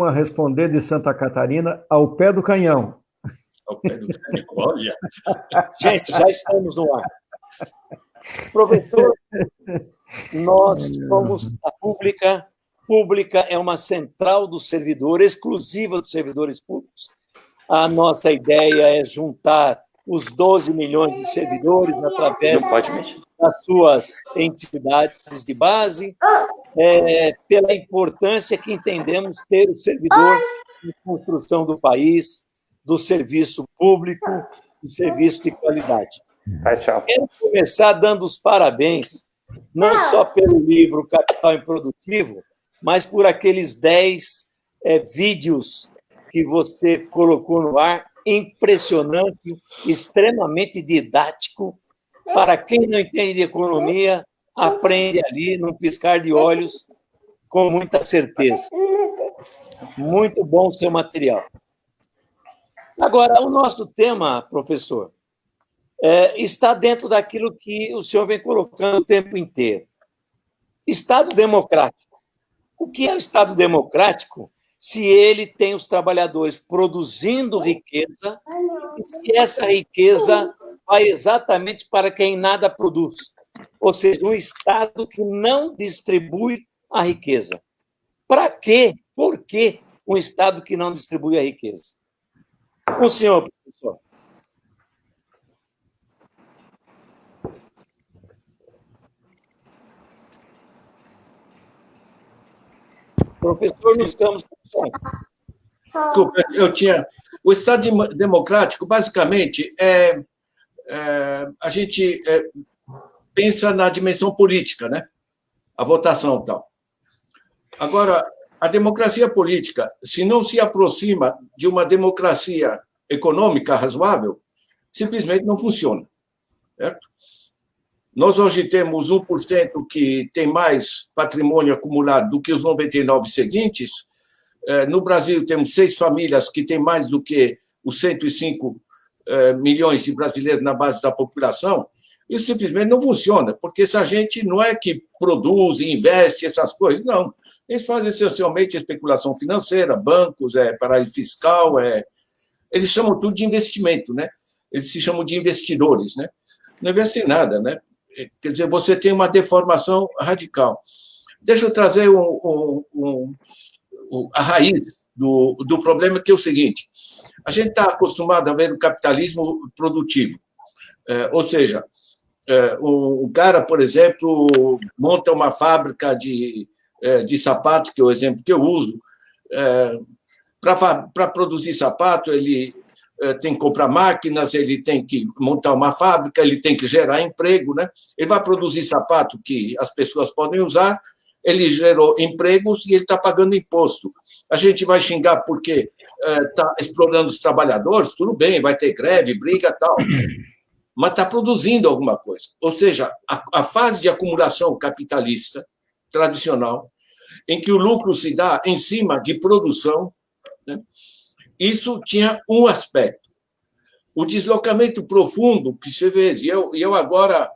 a responder de Santa Catarina ao pé do canhão. Ao pé do canhão, olha. Gente, já estamos no ar. Professor, nós somos a Pública. Pública é uma central do servidor, exclusiva dos servidores públicos. A nossa ideia é juntar os 12 milhões de servidores através das suas entidades de base, pela importância que entendemos ter o servidor na construção do país, do serviço público, do serviço de qualidade. Quero começar dando os parabéns, não só pelo livro Capital Improdutivo, mas por aqueles 10 vídeos que você colocou no ar, impressionante, extremamente didático. Para quem não entende de economia, aprende ali, num piscar de olhos, com muita certeza. Muito bom o seu material. Agora, o nosso tema, professor, está dentro daquilo que o senhor vem colocando o tempo inteiro. Estado democrático. O que é o Estado democrático se ele tem os trabalhadores produzindo riqueza e se essa riqueza vai exatamente para quem nada produz? Ou seja, um Estado que não distribui a riqueza. Para quê? Por que um Estado que não distribui a riqueza? Com o senhor, professor. Professor, não estamos com som. Desculpa, o Estado democrático, basicamente, a gente pensa na dimensão política, né? A votação e tal. Agora, a democracia política, se não se aproxima de uma democracia econômica razoável, simplesmente não funciona. Certo? Nós hoje temos 1% que tem mais patrimônio acumulado do que os 99 seguintes. No Brasil, temos 6 famílias que têm mais do que os 105 milhões de brasileiros na base da população. Isso simplesmente não funciona, porque essa gente não é que produz e investe essas coisas, não. Eles fazem essencialmente especulação financeira, bancos, paraíso fiscal, eles chamam tudo de investimento, né? Eles se chamam de investidores, né? Não investem em nada, né? Quer dizer, você tem uma deformação radical. Deixa eu trazer a raiz do problema, que é o seguinte: a gente está acostumado a ver o capitalismo produtivo, ou seja, o cara, por exemplo, monta uma fábrica de sapato, que é o exemplo que eu uso. Para produzir sapato, ele tem que comprar máquinas, ele tem que montar uma fábrica, ele tem que gerar emprego, né? Ele vai produzir sapato que as pessoas podem usar, ele gerou empregos e ele está pagando imposto. A gente vai xingar porque está explorando os trabalhadores, tudo bem, vai ter greve, briga e tal, mas está produzindo alguma coisa. Ou seja, a fase de acumulação capitalista tradicional, em que o lucro se dá em cima de produção, né? Isso tinha um aspecto. O deslocamento profundo que você vê, e eu agora,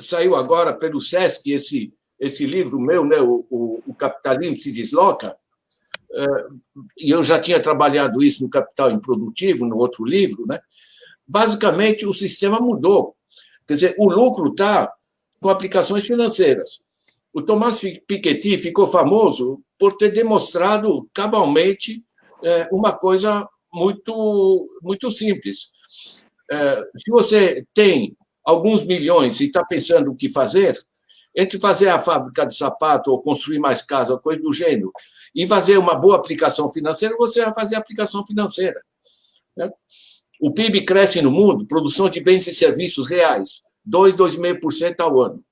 saiu agora pelo SESC esse livro meu, né, o Capitalismo se Desloca, e eu já tinha trabalhado isso no Capital Improdutivo, no outro livro, né? Basicamente, o sistema mudou. Quer dizer, o lucro está com aplicações financeiras. O Thomas Piketty ficou famoso por ter demonstrado cabalmente uma coisa muito, muito simples. Se você tem alguns milhões e está pensando o que fazer, entre fazer a fábrica de sapato ou construir mais casa, ou coisa do gênero, e fazer uma boa aplicação financeira, você vai fazer a aplicação financeira. Né? O PIB cresce no mundo, produção de bens e serviços reais, 2,5% ao ano.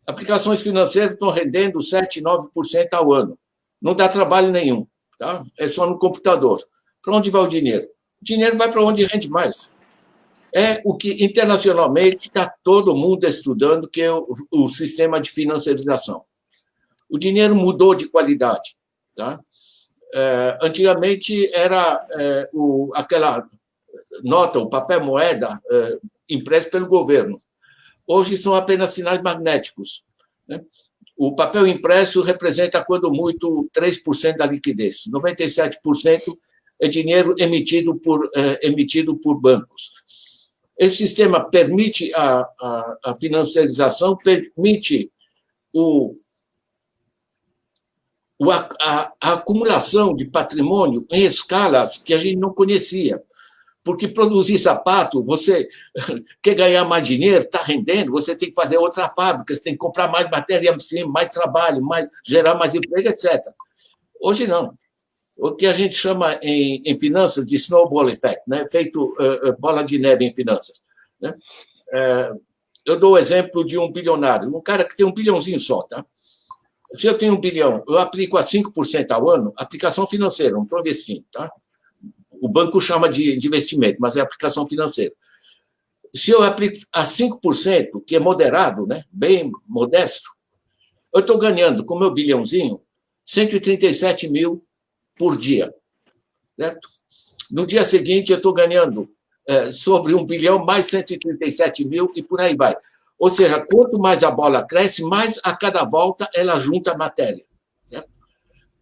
Aplicações financeiras estão rendendo 7%, 9% ao ano. Não dá trabalho nenhum. Tá? É só no computador. Para onde vai o dinheiro? O dinheiro vai para onde rende mais. É o que internacionalmente está todo mundo estudando, que é o sistema de financiarização. O dinheiro mudou de qualidade. Tá? Antigamente era aquela nota, o papel moeda impresso pelo governo. Hoje são apenas sinais magnéticos. Né? O papel impresso representa, quando muito, 3% da liquidez. 97% é dinheiro emitido por bancos. Esse sistema permite a financiarização, permite a acumulação de patrimônio em escalas que a gente não conhecia. Porque produzir sapato, você quer ganhar mais dinheiro, está rendendo, você tem que fazer outra fábrica, você tem que comprar mais matéria-prima, mais trabalho, gerar mais emprego, etc. Hoje não. O que a gente chama em finanças de snowball effect, né? Efeito bola de neve em finanças. Né? Eu dou o exemplo de um bilionário, um cara que tem 1 bilhãozinho só. Tá? Se eu tenho 1 bilhão, eu aplico a 5% ao ano, aplicação financeira, não estou investindo. Tá? O banco chama de investimento, mas é aplicação financeira. Se eu aplico a 5%, que é moderado, né? Bem modesto, eu estou ganhando, com o meu bilhãozinho, 137 mil por dia. Certo? No dia seguinte, eu estou ganhando sobre 1 bilhão, mais 137 mil, e por aí vai. Ou seja, quanto mais a bola cresce, mais a cada volta ela junta matéria. Certo?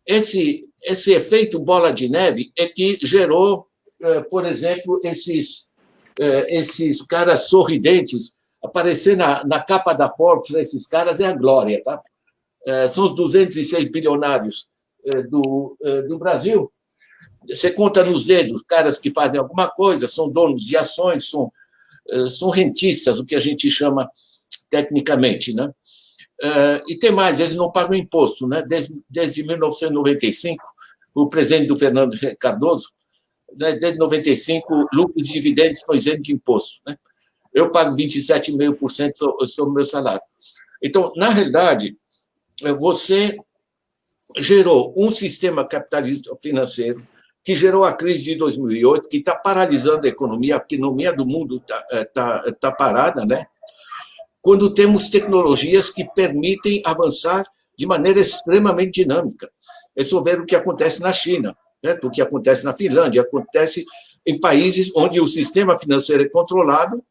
Esse efeito bola de neve é que gerou, por exemplo, esses caras sorridentes. Aparecer na capa da Forbes, esses caras é a glória. Tá? São os 206 bilionários do Brasil. Você conta nos dedos caras que fazem alguma coisa, são donos de ações, são rentistas, o que a gente chama tecnicamente. Né? E tem mais, eles não pagam imposto. Né? Desde 1995, o presidente do Fernando Cardoso, desde 1995, lucros e dividendos são isentos de imposto. Né? Eu pago 27,5% sobre o meu salário. Então, na realidade, você gerou um sistema capitalista financeiro que gerou a crise de 2008, que está paralisando a economia do mundo está parada, né? Quando temos tecnologias que permitem avançar de maneira extremamente dinâmica. É só ver o que acontece na China, né? O que acontece na Finlândia, acontece em países onde o sistema financeiro é controlado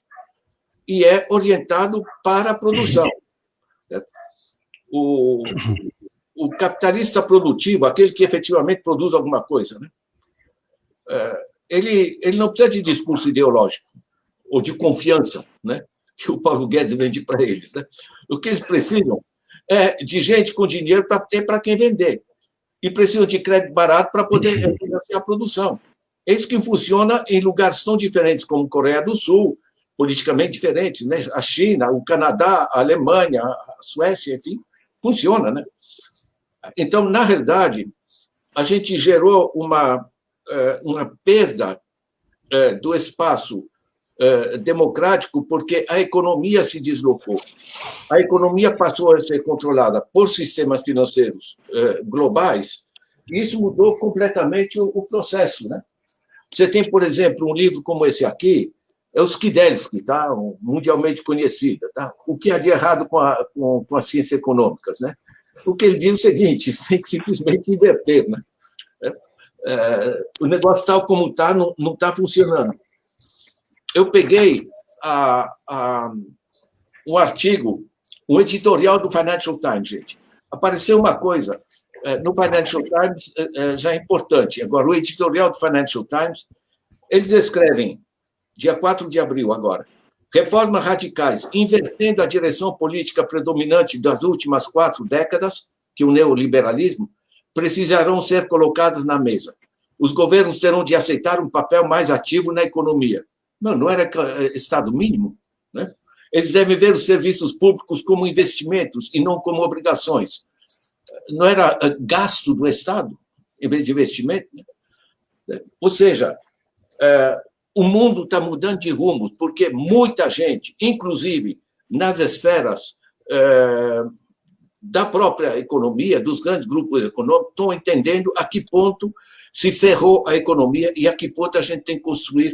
e é orientado para a produção. Né? O capitalista produtivo, aquele que efetivamente produz alguma coisa, né? Ele não precisa de discurso ideológico ou de confiança, né? Que o Paulo Guedes vende para eles. Né? O que eles precisam é de gente com dinheiro para ter para quem vender. E precisam de crédito barato para poder financiar a produção. É isso que funciona em lugares tão diferentes como Coreia do Sul, politicamente diferentes, né? A China, o Canadá, a Alemanha, a Suécia, enfim, funciona. Né? Então, na realidade, a gente gerou uma perda do espaço democrático porque a economia se deslocou. A economia passou a ser controlada por sistemas financeiros globais e isso mudou completamente o processo. Né? Você tem, por exemplo, um livro como esse aqui, é o Skidelsky, tá? Mundialmente conhecido. Tá? O que há de errado com as ciências econômicas? Né? O que ele diz é o seguinte, tem que simplesmente inverter. Né? O negócio tal como está, não está funcionando. Eu peguei um artigo, um editorial do Financial Times, gente. Apareceu uma coisa no Financial Times já é importante. Agora, o editorial do Financial Times, eles escrevem, dia 4 de abril agora, reformas radicais, invertendo a direção política predominante das últimas 4 décadas, que é o neoliberalismo, precisarão ser colocadas na mesa. Os governos terão de aceitar um papel mais ativo na economia. Não era Estado mínimo? Né? Eles devem ver os serviços públicos como investimentos e não como obrigações. Não era gasto do Estado, em vez de investimento? Né? Ou seja, o mundo está mudando de rumo, porque muita gente, inclusive nas esferas da própria economia, dos grandes grupos econômicos, estão entendendo a que ponto se ferrou a economia e a que ponto a gente tem que construir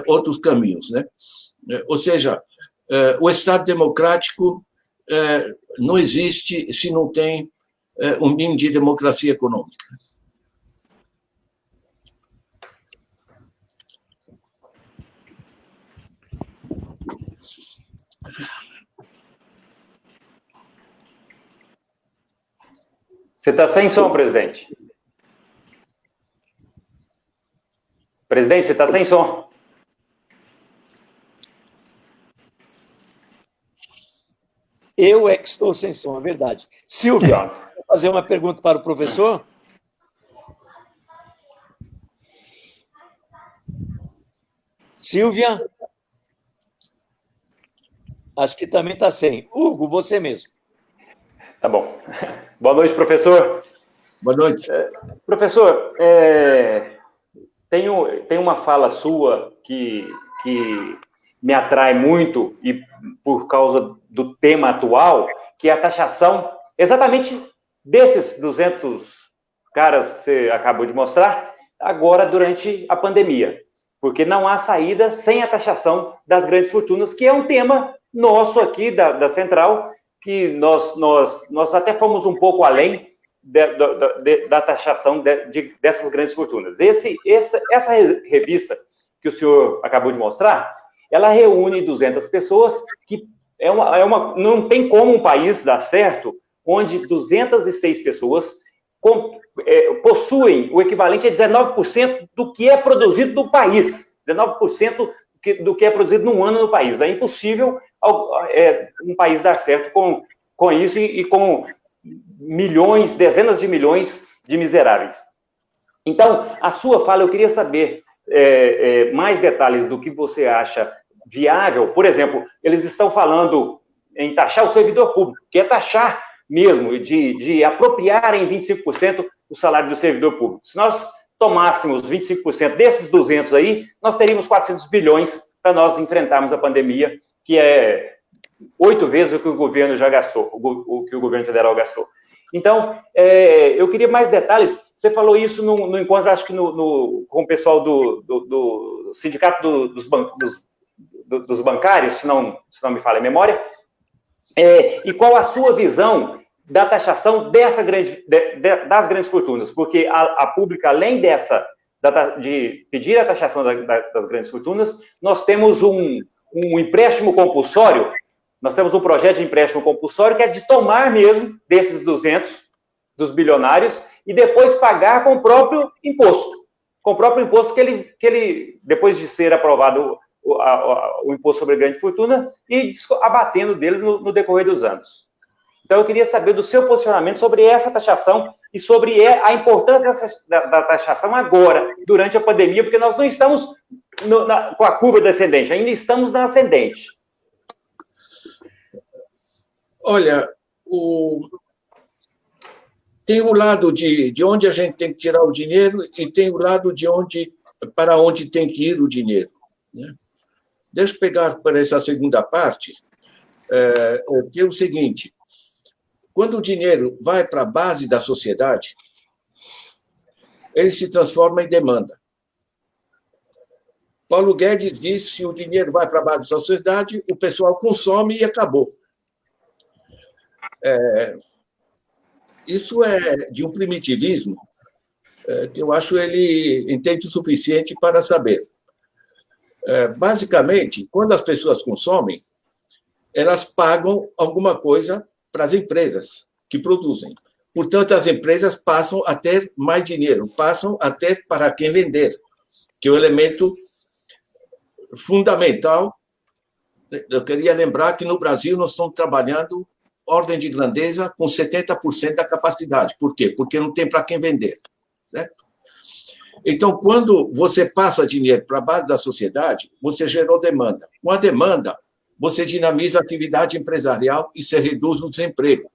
outros caminhos. Né? Ou seja, o Estado democrático não existe se não tem um mínimo de democracia econômica. Você está sem som, presidente. Presidente, você está sem som. Eu é que estou sem som, é verdade. Silvia, vou fazer uma pergunta para o professor. Silvia? Acho que também está sem. Hugo, você mesmo. Tá bom. Boa noite, professor. Boa noite. Professor, tem uma fala sua que me atrai muito, e por causa do tema atual, que é a taxação exatamente desses 200 caras que você acabou de mostrar, agora durante a pandemia. Porque não há saída sem a taxação das grandes fortunas, que é um tema nosso aqui da Central, que nós até fomos um pouco além da taxação dessas grandes fortunas. Essa revista que o senhor acabou de mostrar, ela reúne 200 pessoas, que não tem como um país dar certo onde 206 pessoas possuem o equivalente a 19% do que é produzido no país, 19% do que é produzido num ano no país. É impossível um país dar certo com isso e com milhões, dezenas de milhões de miseráveis. Então, a sua fala, eu queria saber mais detalhes do que você acha viável. Por exemplo, eles estão falando em taxar o servidor público, que é taxar mesmo, de apropriar em 25% o salário do servidor público. Se nós tomássemos 25% desses 200 aí, nós teríamos 400 bilhões para nós enfrentarmos a pandemia, que é 8 vezes o que o governo já gastou, o que o governo federal gastou. Então, eu queria mais detalhes. Você falou isso no encontro, acho que com o pessoal do sindicato dos bancários, se não me falha a memória. E qual a sua visão da taxação das grandes fortunas? Porque a pública, além de pedir a taxação das grandes fortunas, nós temos um empréstimo compulsório. Nós temos um projeto de empréstimo compulsório que é de tomar mesmo desses 200, dos bilionários, e depois pagar com o próprio imposto. Com o próprio imposto que ele depois de ser aprovado o imposto sobre a grande fortuna, e abatendo dele no decorrer dos anos. Então, eu queria saber do seu posicionamento sobre essa taxação e sobre a importância da taxação agora, durante a pandemia, porque nós não estamos com a curva descendente, ainda estamos na ascendente. Olha, tem o lado de onde a gente tem que tirar o dinheiro e tem o lado para onde tem que ir o dinheiro, né? Deixa eu pegar para essa segunda parte, que é o seguinte: quando o dinheiro vai para a base da sociedade, ele se transforma em demanda. Paulo Guedes disse que se o dinheiro vai para a base da sociedade, o pessoal consome e acabou. Isso é de um primitivismo que eu acho ele entende o suficiente para saber. Basicamente, quando as pessoas consomem, elas pagam alguma coisa para as empresas que produzem. Portanto, as empresas passam a ter mais dinheiro, passam a ter para quem vender, que é o elemento fundamental. Eu queria lembrar que no Brasil nós estamos trabalhando ordem de grandeza com 70% da capacidade. Por quê? Porque não tem para quem vender, certo? Então, quando você passa dinheiro para a base da sociedade, você gerou demanda. Com a demanda, você dinamiza a atividade empresarial e você reduz o desemprego.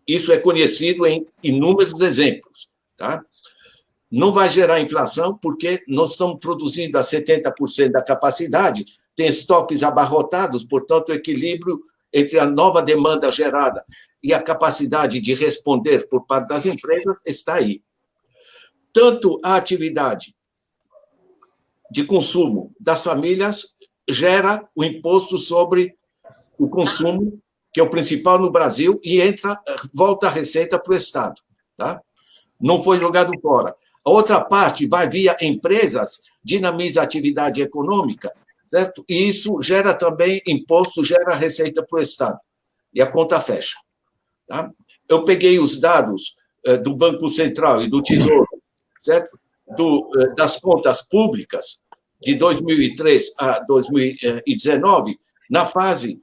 Isso é conhecido em inúmeros exemplos, tá? Não vai gerar inflação, porque nós estamos produzindo a 70% da capacidade, tem estoques abarrotados, portanto, o equilíbrio entre a nova demanda gerada e a capacidade de responder por parte das empresas está aí. Tanto a atividade de consumo das famílias gera o imposto sobre o consumo, que é o principal no Brasil, e volta a receita para o Estado, tá? Não foi jogado fora. A outra parte vai via empresas, dinamiza a atividade econômica, certo? E isso gera também imposto, gera receita para o Estado. E a conta fecha, tá? eu peguei os dados do Banco Central e do Tesouro, certo? Das contas públicas de 2003 a 2019, na fase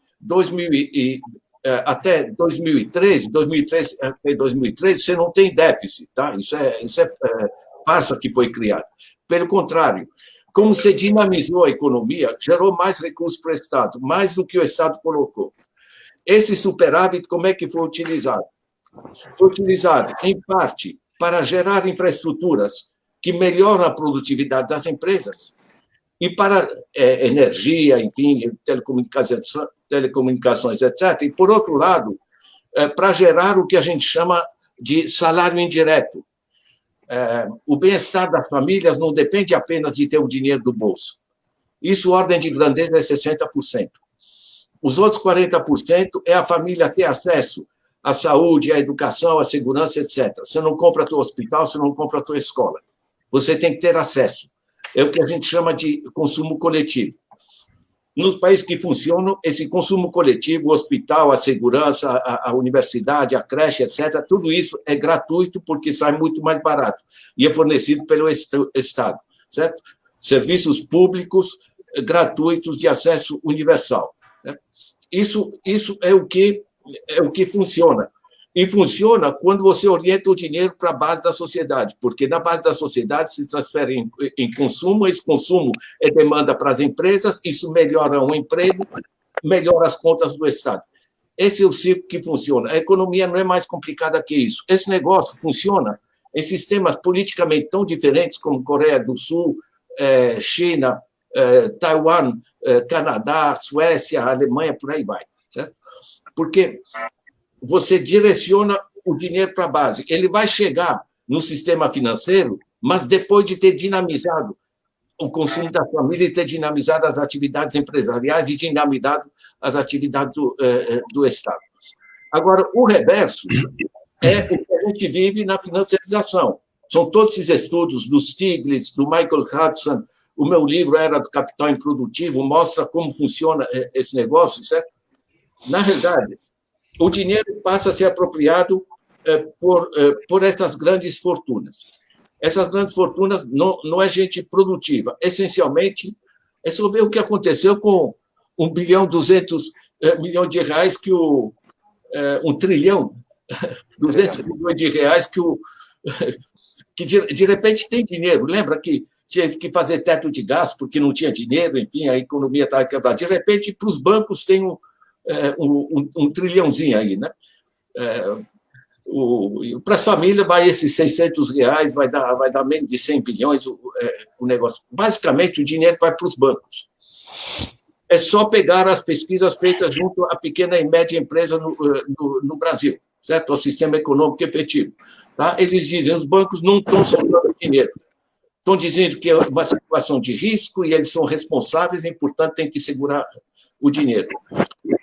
até 2013, até 2013, você não tem déficit, tá? Isso é farsa que foi criada. Pelo contrário, como você dinamizou a economia, gerou mais recursos para o Estado, mais do que o Estado colocou. Esse superávit, como é que foi utilizado? Foi utilizado, em parte, para gerar infraestruturas que melhoram a produtividade das empresas e para energia, enfim, telecomunicações, etc. E, por outro lado, para gerar o que a gente chama de salário indireto. O bem-estar das famílias não depende apenas de ter o dinheiro do bolso. Isso, ordem de grandeza, é 60%. Os outros 40% é a família ter acesso à saúde, à educação, à segurança, etc. Você não compra o teu hospital, você não compra a tua escola. Você tem que ter acesso. É o que a gente chama de consumo coletivo. Nos países que funcionam, esse consumo coletivo, o hospital, a segurança, a universidade, a creche, etc., tudo isso é gratuito porque sai muito mais barato e é fornecido pelo Estado, certo? Serviços públicos gratuitos de acesso universal. Certo? Isso é o que funciona. E funciona quando você orienta o dinheiro para a base da sociedade, porque na base da sociedade se transfere em consumo, esse consumo é demanda para as empresas, isso melhora o emprego, melhora as contas do Estado. Esse é o ciclo que funciona. A economia não é mais complicada que isso. Esse negócio funciona em sistemas politicamente tão diferentes como Coreia do Sul, China, Taiwan, Canadá, Suécia, Alemanha, por aí vai. Certo? Porque você direciona o dinheiro para a base. Ele vai chegar no sistema financeiro, mas depois de ter dinamizado o consumo da família e ter dinamizado as atividades empresariais e dinamizado as atividades do Estado. Agora, o reverso é o que a gente vive na financiarização. São todos esses estudos do Stiglitz, do Michael Hudson, o meu livro Era do Capital Improdutivo, mostra como funciona esse negócio, certo? Na realidade, o dinheiro passa a ser apropriado por essas grandes fortunas. Essas grandes fortunas não é gente produtiva. Essencialmente, é só ver o que aconteceu com 1 bilhão 200 milhões de reais que 1 trilhão 200 milhões de reais que de repente tem dinheiro. Lembra que tinha que fazer teto de gasto porque não tinha dinheiro, enfim, a economia estava quebrada. De repente, para os bancos tem um trilhãozinho aí, né? Para as famílias vai esses 600 reais, vai dar menos de 100 bilhões o negócio. Basicamente, o dinheiro vai para os bancos. É só pegar as pesquisas feitas junto à pequena e média empresa no Brasil, certo? O sistema econômico efetivo. Tá? Eles dizem que os bancos não estão soltando dinheiro. Estão dizendo que é uma situação de risco e eles são responsáveis e, portanto, têm que segurar o dinheiro.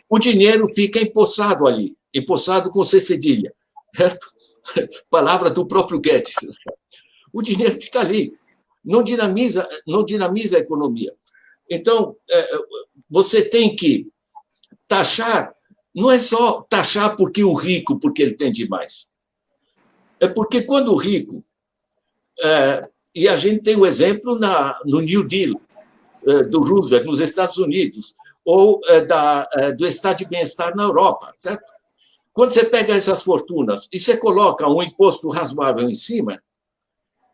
O dinheiro fica empossado ali, empossado com C cedilha, certo? Palavra do próprio Guedes. O dinheiro fica ali, não dinamiza a economia. Então, você tem que taxar, não é só taxar porque ele tem demais. É porque quando o rico, e a gente tem o exemplo no New Deal do Roosevelt, nos Estados Unidos, ou do estado de bem-estar na Europa, certo? Quando você pega essas fortunas e você coloca um imposto razoável em cima,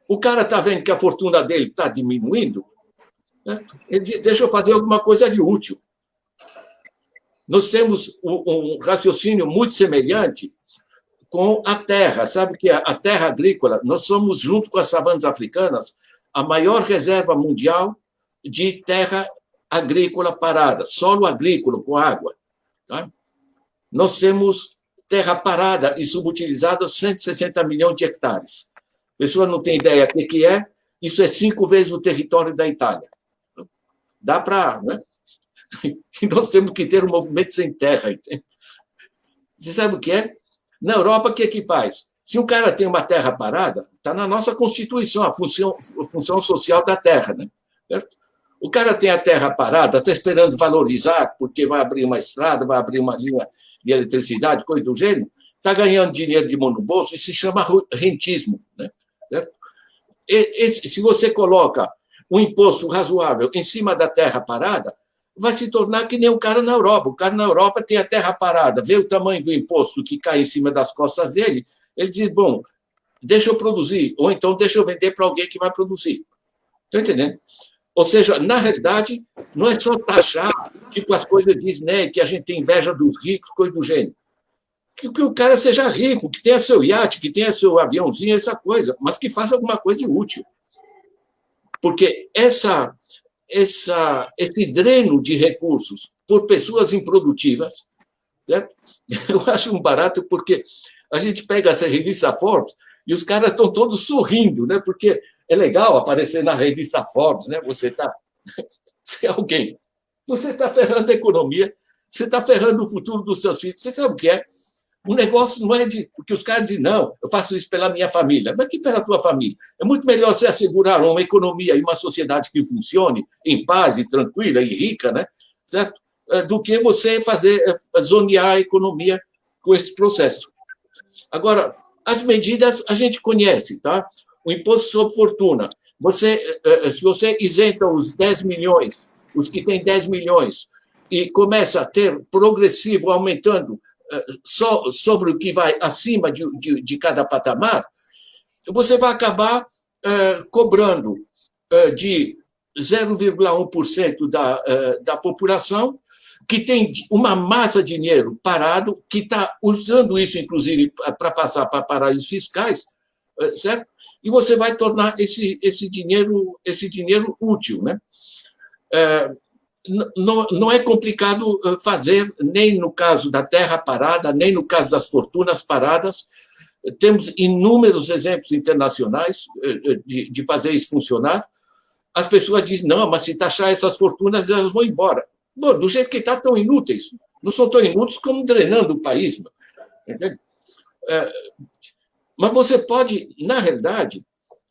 o cara está vendo que a fortuna dele está diminuindo, certo? Ele diz, deixa eu fazer alguma coisa de útil. Nós temos um raciocínio muito semelhante com a terra. Sabe que a terra agrícola, nós somos, junto com as savanas africanas, a maior reserva mundial de terra agrícola parada, solo agrícola com água. Tá? Nós temos terra parada e subutilizada, 160 milhões de hectares. A pessoa não tem ideia do que é, isso é 5 vezes o território da Itália. Dá para... Né? E nós temos que ter um movimento sem terra. Entende? Você sabe o que é? Na Europa, o que é que faz? Se um cara tem uma terra parada, está na nossa Constituição, a função social da terra. Né? Certo? O cara tem a terra parada, está esperando valorizar, porque vai abrir uma estrada, vai abrir uma linha de eletricidade, coisa do gênero. está ganhando dinheiro de mão no bolso, isso se chama rentismo. Né? Se você coloca um imposto razoável em cima da terra parada, vai se tornar que nem o cara na Europa. O cara na Europa tem a terra parada, vê o tamanho do imposto que cai em cima das costas dele, ele diz, bom, deixa eu produzir, ou então deixa eu vender para alguém que vai produzir. Estão entendendo? Ou seja, na realidade, não é só taxar, tipo as coisas Disney, que a gente tem inveja dos ricos, coisa do gênero. Que o cara seja rico, que tenha seu iate, que tenha seu aviãozinho, essa coisa, mas que faça alguma coisa de útil. Porque esse dreno de recursos por pessoas improdutivas, certo? Eu acho um barato porque a gente pega essa revista Forbes e os caras estão todos sorrindo, né? Porque é legal aparecer na revista Forbes, né? Você é alguém. Você está ferrando a economia, você está ferrando o futuro dos seus filhos. Você sabe o que é? O negócio não é de... Porque os caras dizem, não, eu faço isso pela minha família. Mas que pela tua família? É muito melhor você assegurar uma economia e uma sociedade que funcione em paz e tranquila e rica, né? Certo? Do que você zonear a economia com esse processo. Agora, as medidas a gente conhece, tá? O imposto sobre fortuna. Se você isenta os 10 milhões, os que têm 10 milhões, e começa a ter progressivo, aumentando só sobre o que vai acima de cada patamar, você vai acabar cobrando de 0,1% da população, que tem uma massa de dinheiro parado, que está usando isso, inclusive, para passar para paraísos fiscais, certo? E você vai tornar esse dinheiro útil, né? Não é complicado fazer, nem no caso da terra parada, nem no caso das fortunas paradas. Temos inúmeros exemplos internacionais de fazer isso funcionar. As pessoas dizem, não, mas se taxar essas fortunas, elas vão embora. Bom, do jeito que está, estão inúteis. Não são tão inúteis como drenando o país. Entende? Mas você pode, na realidade,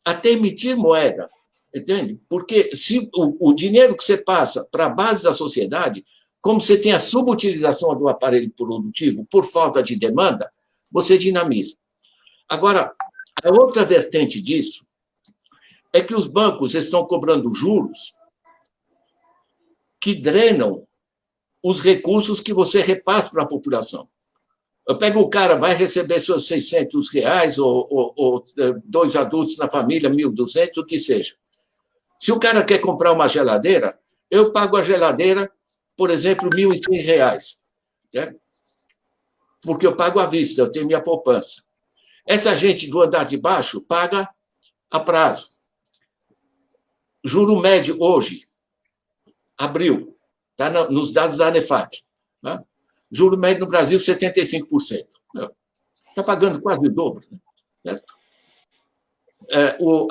até emitir moeda. Entende? Porque se o dinheiro que você passa para a base da sociedade, como você tem a subutilização do aparelho produtivo por falta de demanda, você dinamiza. Agora, a outra vertente disso é que os bancos estão cobrando juros que drenam os recursos que você repassa para a população. Eu pego o cara, vai receber seus R$600, ou 2 adultos na família, 1.200, o que seja. Se o cara quer comprar uma geladeira, eu pago a geladeira, por exemplo, R$1.100, certo? Porque eu pago à vista, eu tenho minha poupança. Essa gente do andar de baixo paga a prazo. Juro médio hoje, abril, está nos dados da ANEFAC. Tá? Juro médio no Brasil, 75%. Está pagando quase o dobro. Né? Certo?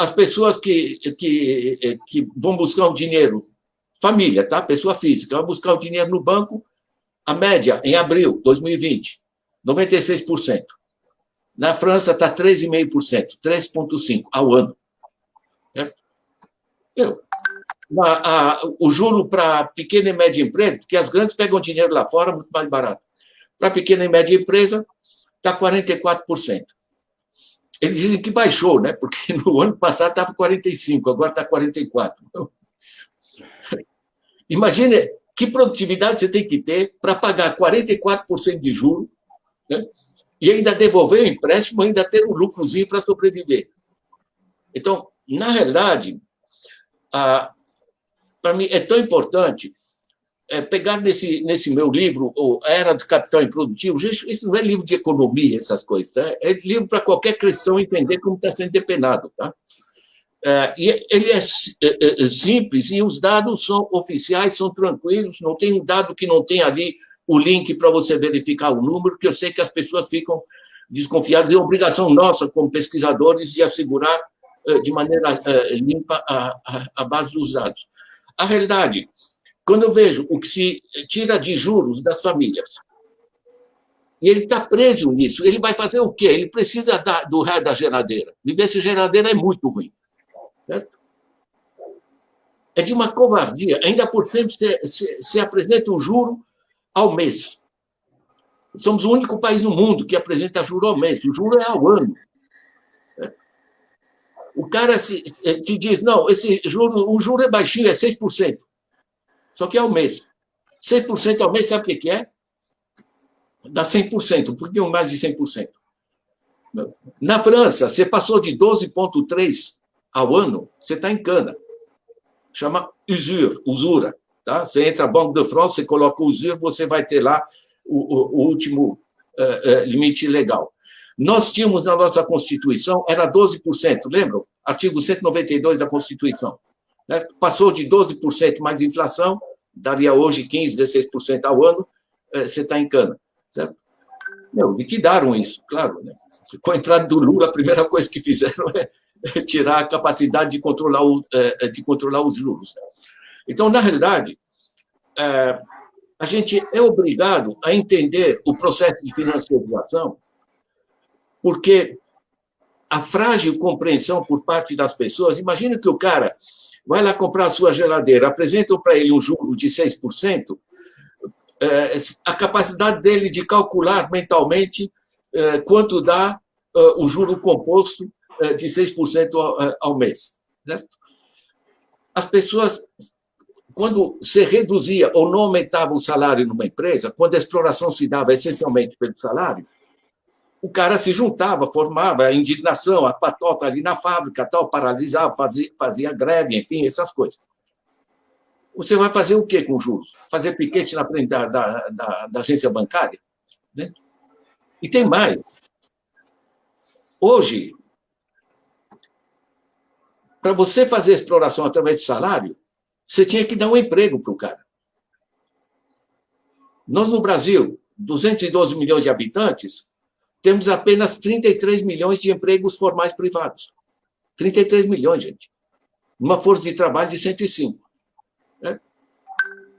As pessoas que vão buscar o dinheiro, família, tá? Pessoa física, vão buscar o dinheiro no banco, a média, em abril de 2020, 96%. Na França está 13,5%, 3,5% ao ano. Certo? O juro para pequena e média empresa, porque as grandes pegam dinheiro lá fora muito mais barato. Para pequena e média empresa, está 44%. Eles dizem que baixou, né? Porque no ano passado estava 45%, agora está 44%. Imagine que produtividade você tem que ter para pagar 44% de juro, né? E ainda devolver o empréstimo, ainda ter um lucrozinho para sobreviver. Então, na realidade, para mim é tão importante pegar nesse meu livro, A Era do Capital Improdutivo. Isso não é livro de economia, essas coisas, tá? É livro para qualquer cristão entender como está sendo depenado. Tá? E ele é simples, e os dados são oficiais, são tranquilos, não tem um dado que não tem ali o link para você verificar o número, que eu sei que as pessoas ficam desconfiadas. É obrigação nossa, como pesquisadores, de assegurar de maneira limpa a base dos dados. A realidade, quando eu vejo o que se tira de juros das famílias, e ele está preso nisso, ele vai fazer o quê? Ele precisa do raio da geladeira. E ver se geladeira é muito ruim. Certo? É de uma covardia. Ainda por cento, se apresenta um juro ao mês. Somos o único país no mundo que apresenta juro ao mês. O juro é ao ano. O cara te diz, não, o juro é baixinho, é 6%. Só que é ao mês. 6% ao mês, sabe o que é? Dá 100%, um pouquinho mais de 100%. Na França, você passou de 12,3% ao ano, você está em cana. Chama usura. Tá? Você entra na Banque de France, você coloca usura, você vai ter lá o último limite legal. Nós tínhamos na nossa Constituição, era 12%, lembram? Artigo 192 da Constituição. Né? Passou de 12% mais inflação, daria hoje 15%, 16% ao ano, você está em cana. Certo? Liquidaram isso, claro. Né? Com a entrada do Lula, a primeira coisa que fizeram é tirar a capacidade de controlar os juros. Então, na realidade, a gente é obrigado a entender o processo de financiarização, porque a frágil compreensão por parte das pessoas, imagina que o cara vai lá comprar a sua geladeira, apresentam para ele um juro de 6%, a capacidade dele de calcular mentalmente quanto dá o juro composto de 6% ao mês. Certo? As pessoas, quando se reduzia ou não aumentava o salário numa empresa, quando a exploração se dava essencialmente pelo salário, o cara se juntava, formava a indignação, a patota ali na fábrica, tal, paralisava, fazia greve, enfim, essas coisas. Você vai fazer o quê com juros? Fazer piquete na frente da agência bancária? Né? E tem mais. Hoje, para você fazer exploração através de salário, você tinha que dar um emprego para o cara. Nós, no Brasil, 212 milhões de habitantes, temos apenas 33 milhões de empregos formais privados. 33 milhões, gente. Uma força de trabalho de 105. Né?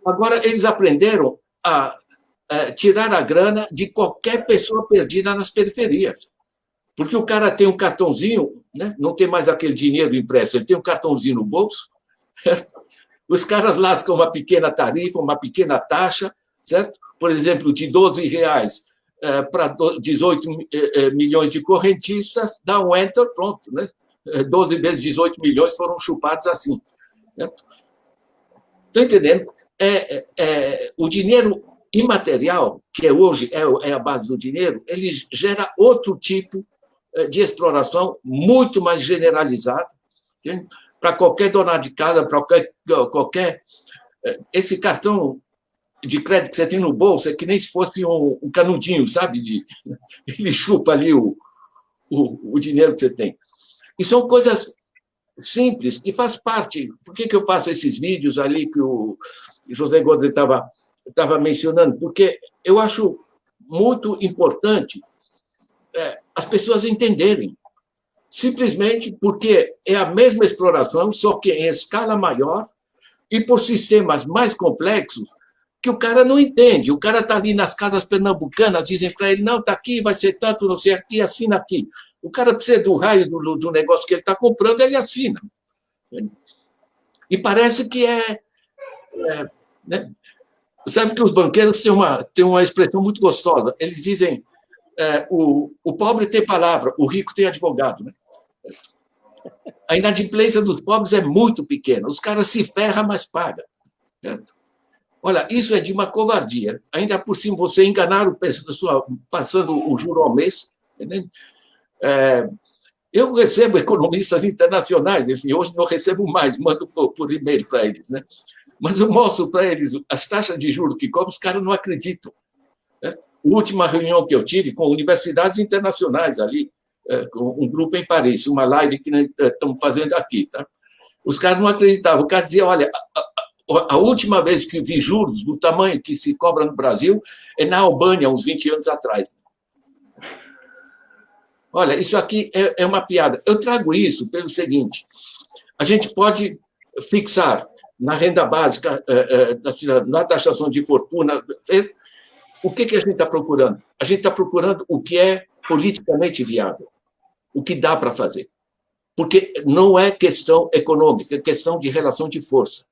Agora, eles aprenderam a tirar a grana de qualquer pessoa perdida nas periferias. Porque o cara tem um cartãozinho, né? Não tem mais aquele dinheiro impresso, ele tem um cartãozinho no bolso, certo? Os caras lascam uma pequena tarifa, uma pequena taxa, certo? Por exemplo, de R$12 para 18 milhões de correntistas, dá um enter, pronto. Né? 12 vezes 18 milhões foram chupados assim. Estão entendendo? O dinheiro imaterial, que hoje é a base do dinheiro, ele gera outro tipo de exploração muito mais generalizada, para qualquer dona de casa, para qualquer... Esse cartão de crédito que você tem no bolso é que nem se fosse um canudinho, sabe? Ele chupa ali o dinheiro que você tem. E são coisas simples, que faz parte... Por que eu faço esses vídeos ali que o José Godes estava mencionando? Porque eu acho muito importante as pessoas entenderem. Simplesmente porque é a mesma exploração, só que em escala maior e por sistemas mais complexos, que o cara não entende. O cara está ali nas casas pernambucanas, dizem para ele, não, está aqui, vai ser tanto, não sei aqui, assina aqui. O cara precisa do raio do negócio que ele está comprando, ele assina. E parece que né? Sabe que os banqueiros têm uma expressão muito gostosa. Eles dizem, o pobre tem palavra, o rico tem advogado. Né? A inadimplência dos pobres é muito pequena. Os caras se ferram, mas pagam. Certo? Olha, isso é de uma covardia. Ainda por cima, você enganar o pessoal passando o juro ao mês. Eu recebo economistas internacionais, enfim, hoje não recebo mais, mando por e-mail para eles. Né? Mas eu mostro para eles as taxas de juros que cobram, os caras não acreditam. Né? A última reunião que eu tive com universidades internacionais ali, com um grupo em Paris, uma live que estamos fazendo aqui. Tá? Os caras não acreditavam. O cara dizia, olha, a última vez que vi juros do tamanho que se cobra no Brasil é na Albânia, uns 20 anos atrás. Olha, isso aqui é uma piada. Eu trago isso pelo seguinte, a gente pode fixar na renda básica, na taxação de fortuna, o que a gente está procurando? A gente está procurando o que é politicamente viável, o que dá para fazer. Porque não é questão econômica, é questão de relação de força.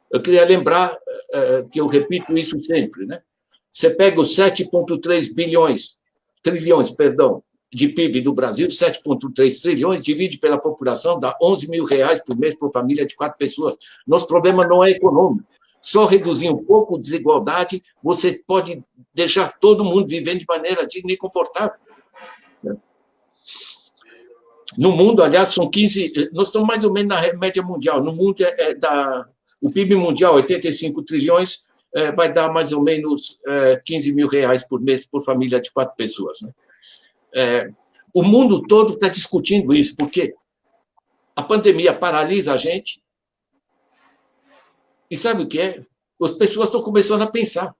Eu queria lembrar que eu repito isso sempre, né? Você pega os 7,3 trilhões, de PIB do Brasil, 7,3 trilhões, divide pela população, dá 11 mil reais por mês por família de 4 pessoas. Nosso problema não é econômico. Só reduzir um pouco a desigualdade, você pode deixar todo mundo vivendo de maneira digna e confortável. No mundo, aliás, são 15... Nós estamos mais ou menos na média mundial. No mundo, o PIB mundial, 85 trilhões, vai dar mais ou menos 15 mil reais por mês por família de 4 pessoas. Né? O mundo todo está discutindo isso, porque a pandemia paralisa a gente. E sabe o que é? As pessoas estão começando a pensar.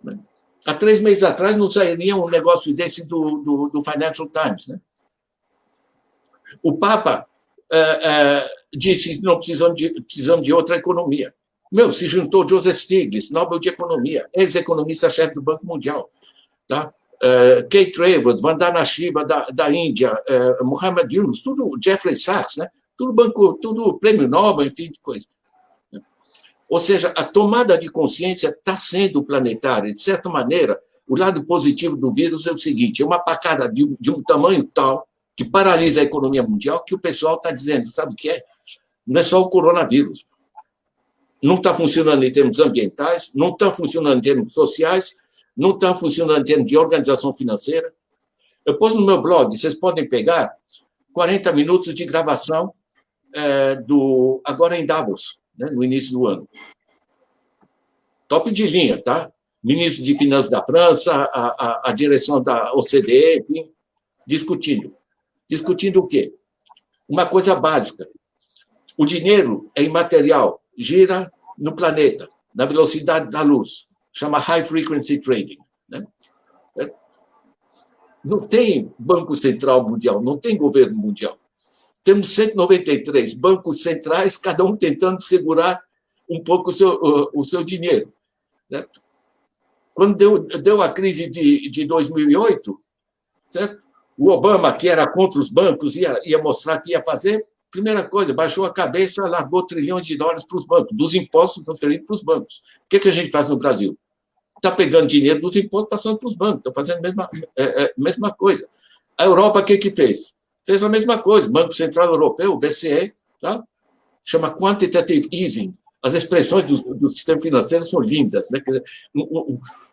Né? Há 3 meses atrás não sairia um negócio desse do Financial Times. Né? O Papa disse que não precisamos de outra economia. Se juntou Joseph Stiglitz, Nobel de Economia, ex-economista-chefe do Banco Mundial, tá? Kate Raworth, Vandana Shiva da Índia, Muhammad Yunus, tudo Jeffrey Sachs, né? Tudo prêmio Nobel, enfim, de coisa. Ou seja, a tomada de consciência está sendo planetária. De certa maneira, o lado positivo do vírus é o seguinte, é uma pacada de um tamanho tal que paralisa a economia mundial, que o pessoal está dizendo, sabe o que é? Não é só o coronavírus. Não está funcionando em termos ambientais, não está funcionando em termos sociais, não está funcionando em termos de organização financeira. Eu pus no meu blog, vocês podem pegar 40 minutos de gravação agora em Davos, né, no início do ano. Top de linha, tá? Ministro de Finanças da França, a direção da OCDE, enfim, discutindo. Discutindo o quê? Uma coisa básica. O dinheiro é imaterial, gira no planeta, na velocidade da luz. Chama High Frequency Trading. Né? Não tem Banco Central Mundial, não tem governo mundial. Temos 193 bancos centrais, cada um tentando segurar um pouco o seu dinheiro. Né? Quando deu a crise de 2008, certo? O Obama, que era contra os bancos, ia mostrar que ia fazer, primeira coisa, baixou a cabeça, largou trilhões de dólares para os bancos, dos impostos transferidos para os bancos. O que a gente faz no Brasil? Está pegando dinheiro dos impostos, passando para os bancos, está fazendo a mesma coisa. A Europa, o que fez? Fez a mesma coisa. Banco Central Europeu, o BCE, tá? Chama Quantitative Easing. As expressões do sistema financeiro são lindas, né?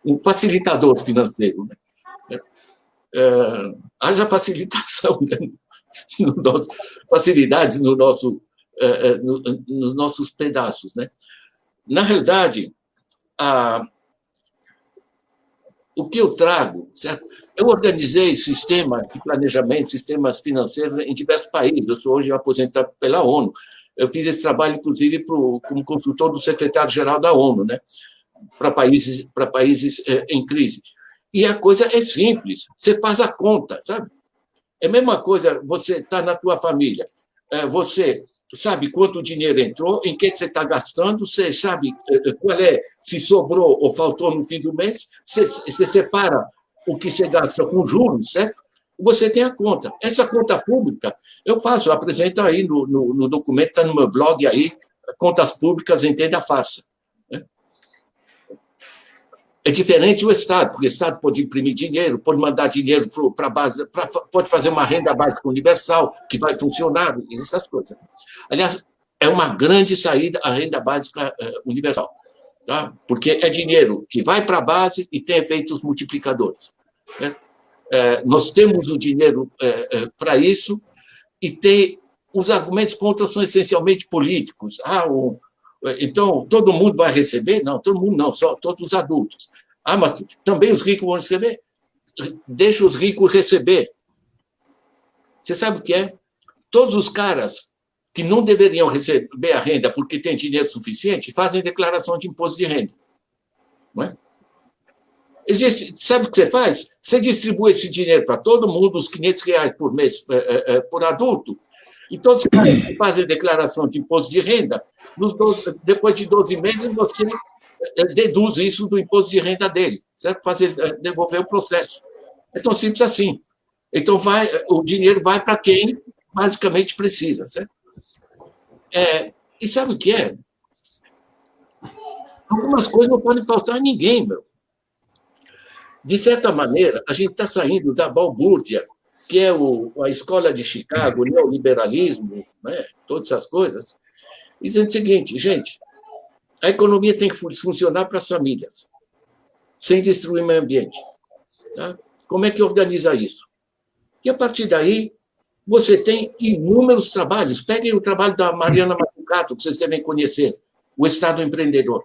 Um facilitador financeiro. Né? Haja facilitação, né? Facilidades nos nossos pedaços. Né? Na realidade, o que eu trago, certo? Eu organizei sistemas de planejamento, sistemas financeiros em diversos países. Eu sou hoje aposentado pela ONU. Eu fiz esse trabalho, inclusive, como consultor do secretário-geral da ONU, né? para países em crise. E a coisa é simples, você faz a conta, sabe? É a mesma coisa, você está na tua família, você sabe quanto dinheiro entrou, em que você está gastando, você sabe se sobrou ou faltou no fim do mês, você separa o que você gasta com juros, certo? Você tem a conta. Essa conta pública, eu apresento aí no documento, está no meu blog aí, Contas Públicas, Entenda, Faça. É diferente o Estado, porque o Estado pode imprimir dinheiro, pode mandar dinheiro para a base, pode fazer uma renda básica universal, que vai funcionar, essas coisas. Aliás, é uma grande saída a renda básica universal, tá? Porque é dinheiro que vai para a base e tem efeitos multiplicadores. Né? Nós temos o dinheiro para isso e os argumentos contra são essencialmente políticos. Então, todo mundo vai receber? Não, todo mundo não, só todos os adultos. Mas também os ricos vão receber? Deixa os ricos receber. Você sabe o que é? Todos os caras que não deveriam receber a renda porque têm dinheiro suficiente fazem declaração de imposto de renda. Não é? Sabe o que você faz? Você distribui esse dinheiro para todo mundo, os R$500 por mês por adulto, e todos os caras que fazem declaração de imposto de renda, depois de 12 meses, você deduz isso do imposto de renda dele, certo? Devolver o processo. É tão simples assim. Então, o dinheiro vai para quem basicamente precisa, certo? E sabe o que é? Algumas coisas não podem faltar a ninguém, meu. De certa maneira, a gente está saindo da balbúrdia, que é a escola de Chicago, o neoliberalismo, né? Todas essas coisas, e dizendo o seguinte, gente, a economia tem que funcionar para as famílias, sem destruir o meio ambiente. Tá? Como é que organiza isso? E, a partir daí, você tem inúmeros trabalhos. Peguem o trabalho da Mariana Mazzucato, que vocês devem conhecer, O Estado Empreendedor.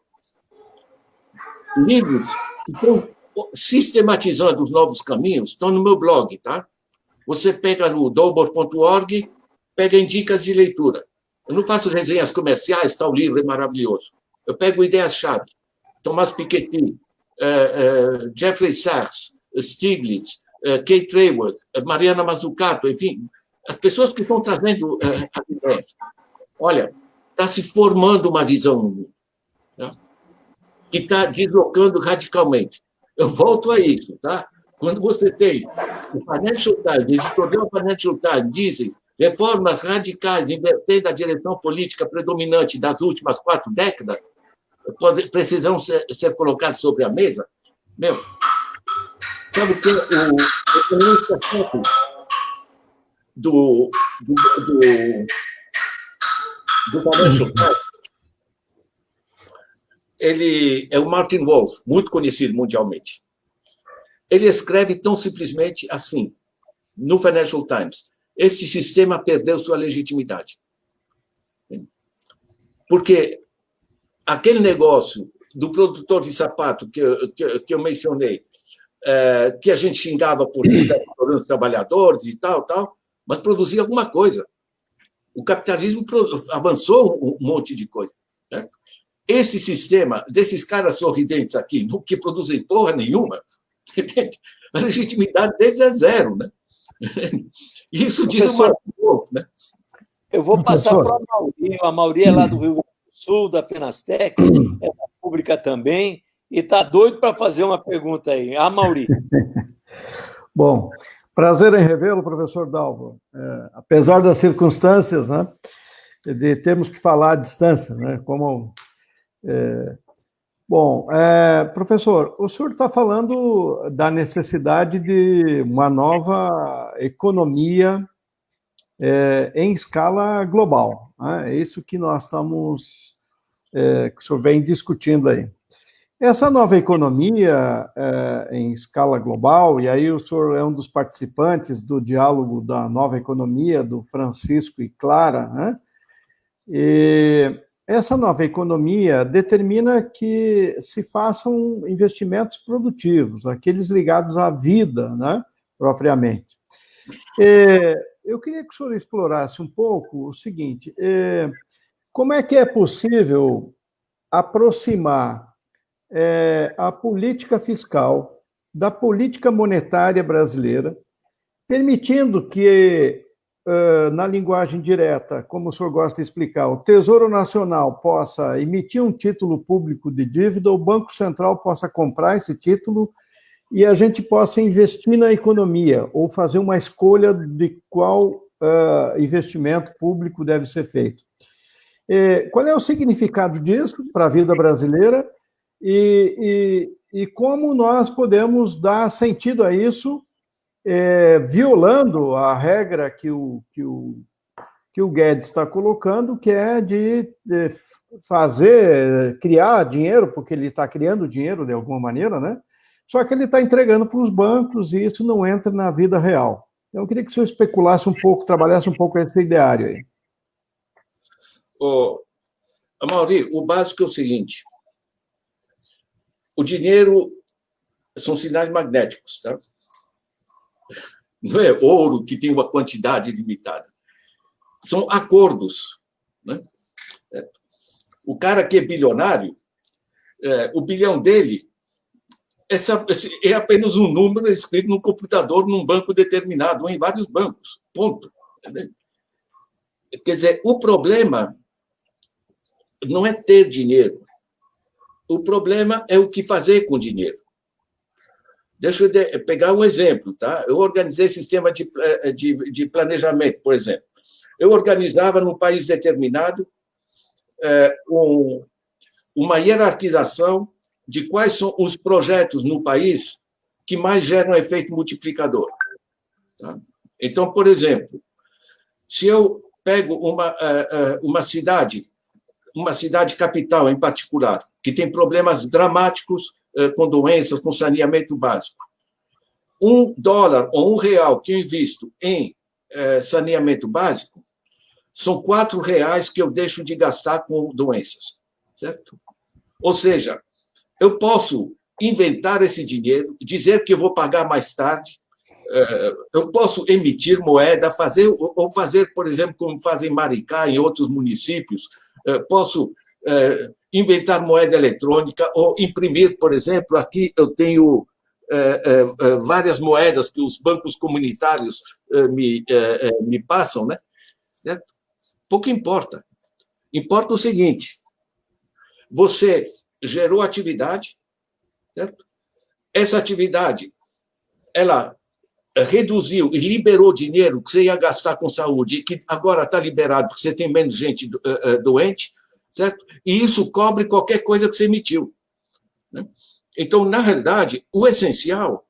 Livros que estão sistematizando os novos caminhos, estão no meu blog, tá? Você pega no dobor.org, pega em dicas de leitura. Eu não faço resenhas comerciais, tal livro é maravilhoso. Eu pego ideias-chave. Thomas Piketty, Jeffrey Sachs, Stiglitz, Kate Raworth, Mariana Mazzucato, enfim, as pessoas que estão trazendo as ideias. Olha, está se formando uma visão no mundo, tá? Que está deslocando radicalmente. Eu volto a isso, tá? Quando você tem o Financial Times, o editorial Financial Times, dizem reformas radicais invertendo a direção política predominante das últimas 4 décadas, precisam ser colocados sobre a mesa. Meu, sabe o que o economista-chefe do Financial Times, ele é o Martin Wolf, muito conhecido mundialmente. Ele escreve tão simplesmente assim, no Financial Times: este sistema perdeu sua legitimidade. Porque aquele negócio do produtor de sapato que eu mencionei, que a gente xingava por os trabalhadores e tal, mas produzia alguma coisa. O capitalismo avançou um monte de coisa, né? Esse sistema, desses caras sorridentes aqui, que produzem porra nenhuma, a legitimidade deles é zero, né? Isso diz o Martin Wolf, né? Eu vou passar para a Mauri. A Mauri é lá do Rio Grande do Sul, da Penastec, é da Pública também, e está doido para fazer uma pergunta aí. A Mauri. Bom, prazer em revê-lo, professor Dalvo. Apesar das circunstâncias, né, de termos que falar à distância, né, como... Bom, professor, o senhor está falando da necessidade de uma nova economia em escala global, né? É isso que nós estamos, que o senhor vem discutindo aí. Essa nova economia em escala global, e aí o senhor é um dos participantes do diálogo da nova economia, do Francisco e Clara, né? E essa nova economia determina que se façam investimentos produtivos, aqueles ligados à vida, né, propriamente. Eu queria que o senhor explorasse um pouco o seguinte: como é que é possível aproximar a política fiscal da política monetária brasileira, permitindo que, na linguagem direta, como o senhor gosta de explicar, o Tesouro Nacional possa emitir um título público de dívida, o Banco Central possa comprar esse título e a gente possa investir na economia ou fazer uma escolha de qual investimento público deve ser feito. Qual é o significado disso para a vida brasileira e como nós podemos dar sentido a isso, violando a regra que o Guedes está colocando, que é de criar dinheiro, porque ele está criando dinheiro de alguma maneira, né? Só que ele está entregando para os bancos e isso não entra na vida real. Então, eu queria que o senhor especulasse um pouco, trabalhasse um pouco esse ideário aí. Mauri, o básico é o seguinte: o dinheiro são sinais magnéticos, tá? Não é ouro que tem uma quantidade limitada. São acordos, né? O cara que é bilionário, o bilhão dele é apenas um número escrito no computador num banco determinado, ou em vários bancos, ponto. Quer dizer, o problema não é ter dinheiro. O problema é o que fazer com o dinheiro. Deixa eu pegar um exemplo, tá? Eu organizei sistema de planejamento, por exemplo. Eu organizava num país determinado uma hierarquização de quais são os projetos no país que mais geram efeito multiplicador. Tá? Então, por exemplo, se eu pego uma cidade capital em particular, que tem problemas dramáticos com doenças, com saneamento básico, $1 ou R$1 que eu invisto em saneamento básico são R$4 que eu deixo de gastar com doenças, certo? Ou seja, eu posso inventar esse dinheiro, dizer que eu vou pagar mais tarde, eu posso emitir moeda, fazer, por exemplo, como fazem em Maricá, em outros municípios, posso inventar moeda eletrônica ou imprimir, por exemplo, aqui eu tenho várias moedas que os bancos comunitários me passam, né? Certo? Pouco importa. Importa o seguinte: você gerou atividade, certo? Essa atividade, ela reduziu e liberou dinheiro que você ia gastar com saúde e que agora está liberado porque você tem menos gente doente, certo? E isso cobre qualquer coisa que você emitiu, né? Então, na realidade, o essencial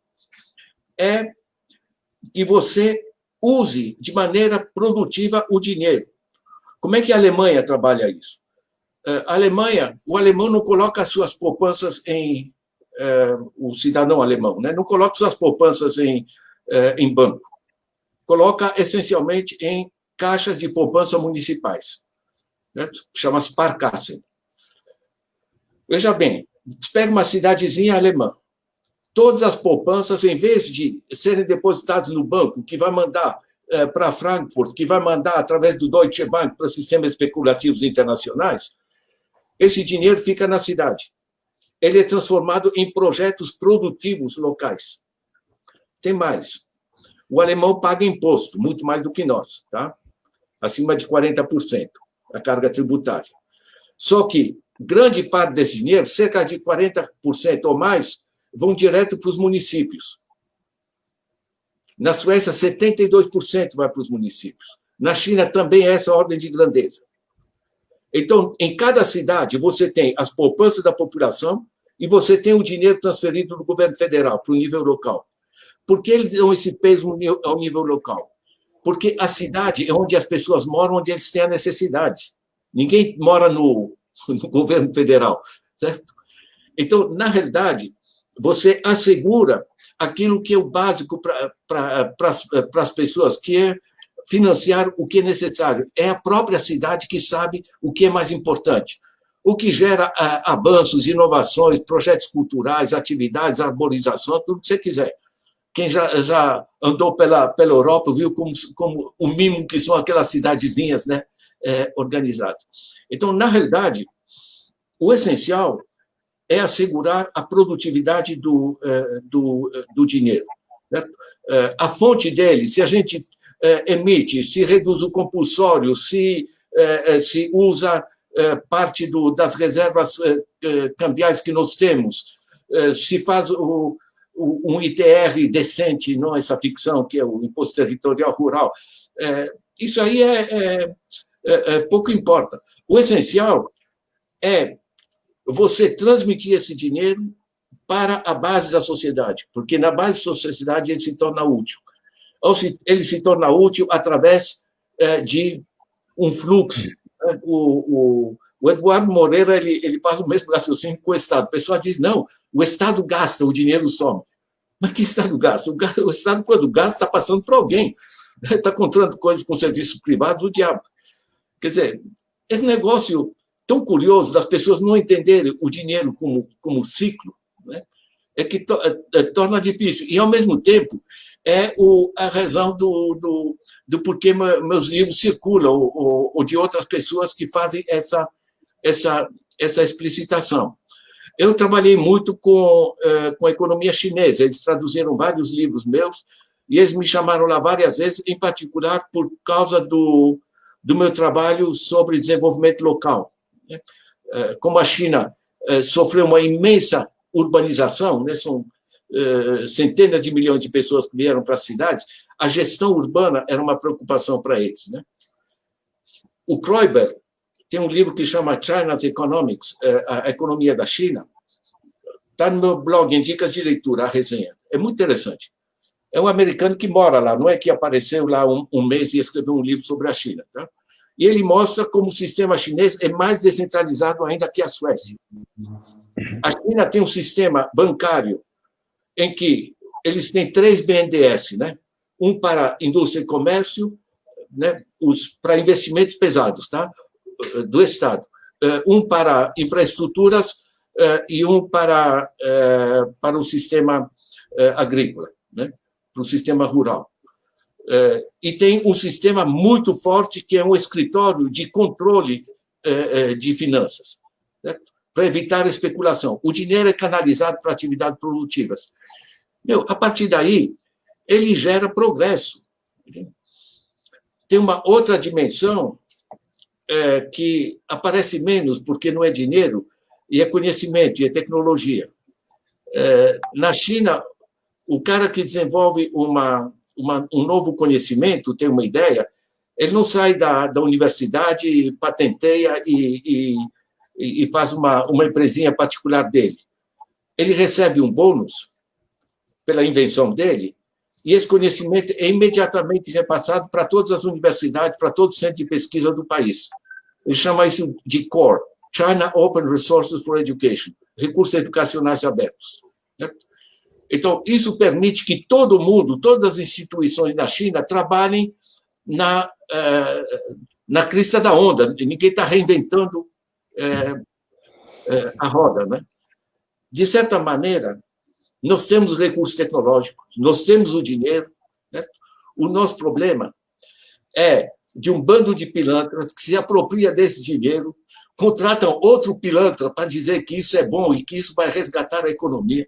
é que você use de maneira produtiva o dinheiro. Como é que a Alemanha trabalha isso? O alemão não coloca as suas poupanças o cidadão alemão, né? Não coloca suas poupanças em banco. Coloca essencialmente em caixas de poupança municipais, certo? Chama Sparkassen. Veja bem, pega uma cidadezinha alemã. Todas as poupanças, em vez de serem depositadas no banco, que vai mandar para Frankfurt, que vai mandar através do Deutsche Bank para sistemas especulativos internacionais, esse dinheiro fica na cidade. Ele é transformado em projetos produtivos locais. Tem mais. O alemão paga imposto, muito mais do que nós, tá? Acima de 40%, a carga tributária. Só que grande parte desse dinheiro, cerca de 40% ou mais, vão direto para os municípios. Na Suécia, 72% vai para os municípios. Na China, também é essa ordem de grandeza. Então, em cada cidade, você tem as poupanças da população e você tem o dinheiro transferido do governo federal para o nível local. Por que eles dão esse peso ao nível local? Porque a cidade é onde as pessoas moram, onde eles têm as necessidades. Ninguém mora no governo federal, certo? Então, na realidade, você assegura aquilo que é o básico para as pessoas, que é financiar o que é necessário. É a própria cidade que sabe o que é mais importante. O que gera avanços, inovações, projetos culturais, atividades, arborização, tudo que você quiser. Quem já andou pela Europa viu como o mimo que são aquelas cidadezinhas, né, organizadas. Então, na realidade, o essencial é assegurar a produtividade do dinheiro, certo? A fonte dele, se a gente emite, se reduz o compulsório, se usa parte das reservas cambiais que nós temos, se faz um ITR decente, não essa ficção que é o Imposto Territorial Rural, isso aí pouco importa. O essencial é você transmitir esse dinheiro para a base da sociedade, porque na base da sociedade ele se torna útil. Ele se torna útil através de um fluxo. O Eduardo Moreira ele faz o mesmo raciocínio com o Estado. O pessoal diz, não, o Estado gasta, o dinheiro some. Mas que Estado gasta? O Estado, quando gasta, está passando para alguém. Está comprando coisas com serviços privados, o diabo. Quer dizer, esse negócio tão curioso das pessoas não entenderem o dinheiro como ciclo, né, é que torna difícil. E, ao mesmo tempo, é a razão do porquê meus livros circulam, ou de outras pessoas que fazem essa explicitação. Eu trabalhei muito com a economia chinesa, eles traduziram vários livros meus, e eles me chamaram lá várias vezes, em particular por causa do meu trabalho sobre desenvolvimento local. Como a China sofreu uma imensa urbanização, né, são centenas de milhões de pessoas que vieram para as cidades, a gestão urbana era uma preocupação para eles, né? O Kroiber tem um livro que chama China's Economics, a economia da China, está no meu blog, em dicas de leitura, a resenha. É muito interessante. É um americano que mora lá, não é que apareceu lá um mês e escreveu um livro sobre a China. Tá? E ele mostra como o sistema chinês é mais descentralizado ainda que a Suécia. A China tem um sistema bancário em que eles têm 3 BNDES, né? Um para indústria e comércio, né? Para investimentos pesados, tá? Do Estado. Um para infraestruturas e um para o sistema agrícola, né? Para o sistema rural. E tem um sistema muito forte que é um escritório de controle de finanças, certo? Para evitar a especulação. O dinheiro é canalizado para atividades produtivas. A partir daí, ele gera progresso. Tem uma outra dimensão que aparece menos, porque não é dinheiro, e é conhecimento, e é tecnologia. Na China, o cara que desenvolve um novo conhecimento, tem uma ideia, ele não sai da universidade, patenteia e faz uma empresinha particular dele. Ele recebe um bônus pela invenção dele, e esse conhecimento é imediatamente repassado para todas as universidades, para todo o centro de pesquisa do país. Ele chama isso de CORE, China Open Resources for Education, recursos educacionais abertos. Certo? Então, isso permite que todo mundo, todas as instituições da China, trabalhem na crista da onda. Ninguém está reinventando a roda, né? De certa maneira, nós temos recursos tecnológicos, nós temos o dinheiro, certo? O nosso problema é de um bando de pilantras que se apropria desse dinheiro, contratam outro pilantra para dizer que isso é bom e que isso vai resgatar a economia.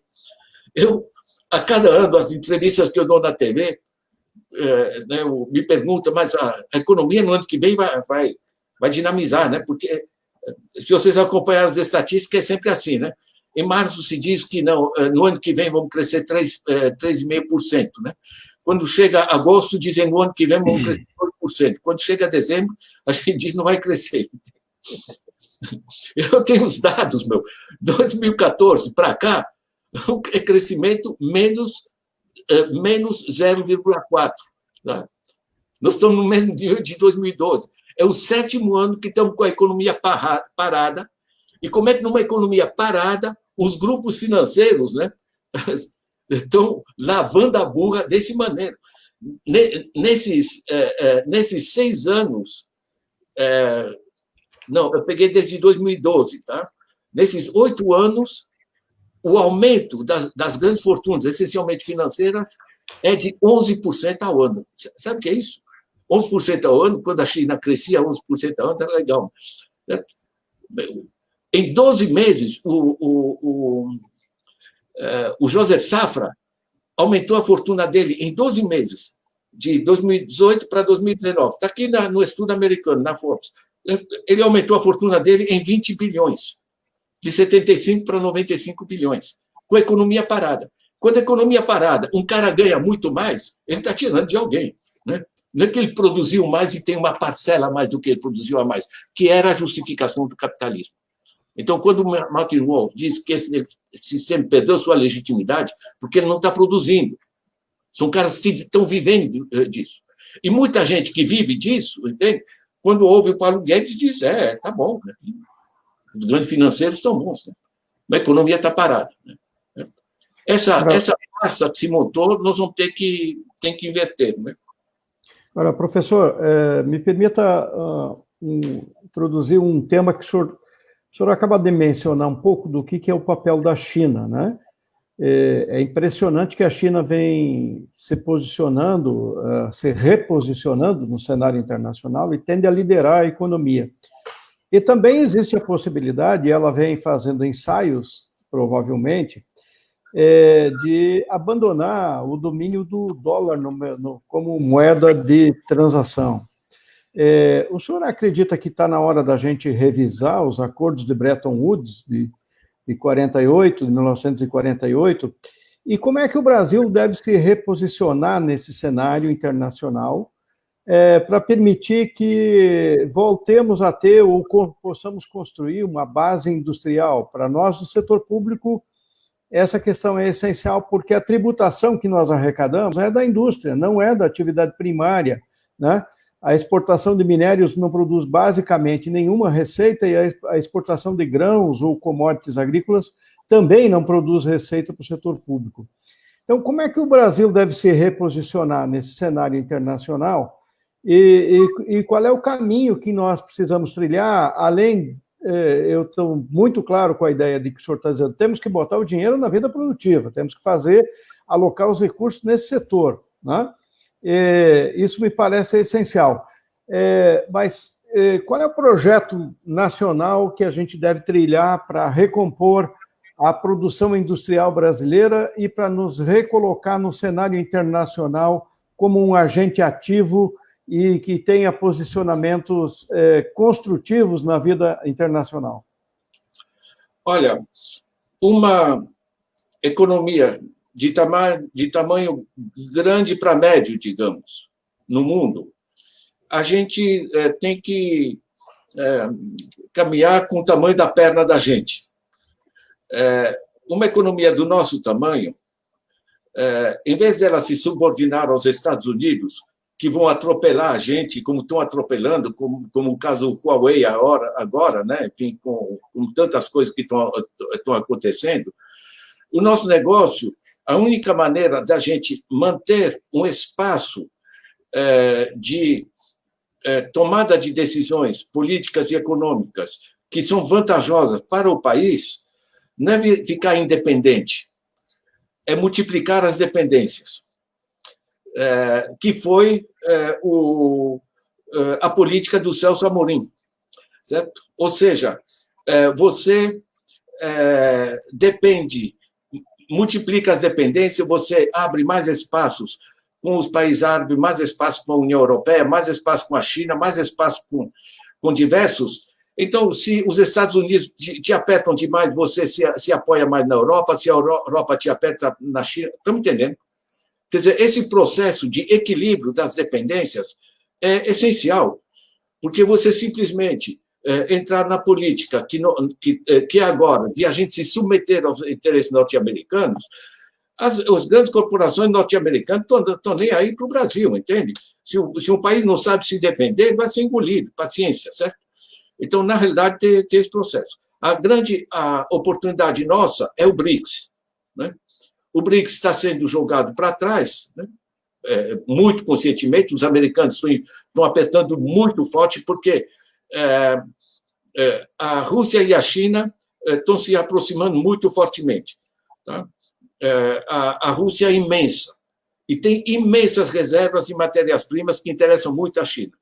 A cada ano, as entrevistas que eu dou na TV, me perguntam, mas a economia no ano que vem vai dinamizar, né? Porque, se vocês acompanharem as estatísticas, é sempre assim, né? Em março se diz que não, no ano que vem vamos crescer 3,5%. Né? Quando chega agosto, dizem no ano que vem vamos crescer 2%. Quando chega dezembro, a gente diz não vai crescer. Eu tenho os dados, 2014 para cá, é crescimento menos 0,4%. Tá? Nós estamos no mesmo nível de 2012. É o 7º ano que estamos com a economia parada. E como é que numa economia parada, os grupos financeiros, né, estão lavando a burra desse maneira. Nesses 6 anos, não, eu peguei desde 2012, tá? Nesses 8 anos, o aumento das grandes fortunas, essencialmente financeiras, é de 11% ao ano. Sabe o que é isso? 11% ao ano, quando a China crescia 11% ao ano, era legal. Em 12 meses, o Joseph Safra aumentou a fortuna dele em 12 meses, de 2018 para 2019. Está aqui no estudo americano, na Forbes. Ele aumentou a fortuna dele em 20 bilhões, de 75 para 95 bilhões, com a economia parada. Quando a economia parada, um cara ganha muito mais, ele está tirando de alguém. Né? Não é que ele produziu mais e tem uma parcela a mais do que ele produziu a mais, que era a justificação do capitalismo. Então, quando o Martin Wolf diz que esse sistema perdeu sua legitimidade, porque ele não está produzindo. São caras que estão vivendo disso. E muita gente que vive disso, entende? Quando ouve o Paulo Guedes, diz, tá bom, né? Os grandes financeiros estão bons, né? A economia está parada. Né? Essa farsa que se montou, nós vamos ter que inverter. Né? Agora, professor, me permita introduzir um tema que o senhor acaba de mencionar um pouco do que é o papel da China, né? É impressionante que a China vem se posicionando, se reposicionando no cenário internacional e tende a liderar a economia. E também existe a possibilidade, ela vem fazendo ensaios, provavelmente, de abandonar o domínio do dólar como moeda de transação. O senhor acredita que está na hora da gente revisar os acordos de Bretton Woods de 1948, e como é que o Brasil deve se reposicionar nesse cenário internacional para permitir que voltemos a ter ou possamos construir uma base industrial para nós do setor público essa questão é essencial, porque a tributação que nós arrecadamos é da indústria, não é da atividade primária, né? A exportação de minérios não produz basicamente nenhuma receita e a exportação de grãos ou commodities agrícolas também não produz receita para o setor público. Então, como é que o Brasil deve se reposicionar nesse cenário internacional e qual é o caminho que nós precisamos trilhar, além, eu estou muito claro com a ideia de que o senhor está dizendo, temos que botar o dinheiro na vida produtiva, temos que alocar os recursos nesse setor, né? Isso me parece essencial. Mas qual é o projeto nacional que a gente deve trilhar para recompor a produção industrial brasileira e para nos recolocar no cenário internacional como um agente ativo e que tenha posicionamentos construtivos na vida internacional? Olha, uma economia de tamanho grande para médio, digamos, no mundo, a gente tem que caminhar com o tamanho da perna da gente. Uma economia do nosso tamanho, em vez dela se subordinar aos Estados Unidos, que vão atropelar a gente, como estão atropelando, como o caso do Huawei agora, né? Enfim, com tantas coisas que estão acontecendo, o nosso negócio, a única maneira da gente manter um espaço de tomada de decisões políticas e econômicas que são vantajosas para o país não é ficar independente, é multiplicar as dependências, que foi a política do Celso Amorim, certo? Ou seja, você depende, multiplica as dependências, você abre mais espaços com os países árabes, mais espaço com a União Europeia, mais espaço com a China, mais espaço com diversos. Então, se os Estados Unidos te apertam demais, você se apoia mais na Europa, se a Europa te aperta na China, estamos entendendo? Quer dizer, esse processo de equilíbrio das dependências é essencial, porque você simplesmente entrar na política que agora, de a gente se submeter aos interesses norte-americanos, as grandes corporações norte-americanas estão nem aí para o Brasil, entende? Se um país não sabe se defender, vai ser engolido, paciência, certo? Então, na realidade, tem esse processo. A oportunidade nossa é o BRICS, né? O BRICS está sendo jogado para trás, né? Muito conscientemente, os americanos estão apertando muito forte, porque a Rússia e a China estão se aproximando muito fortemente. Tá? A Rússia é imensa e tem imensas reservas de matérias-primas que interessam muito à China.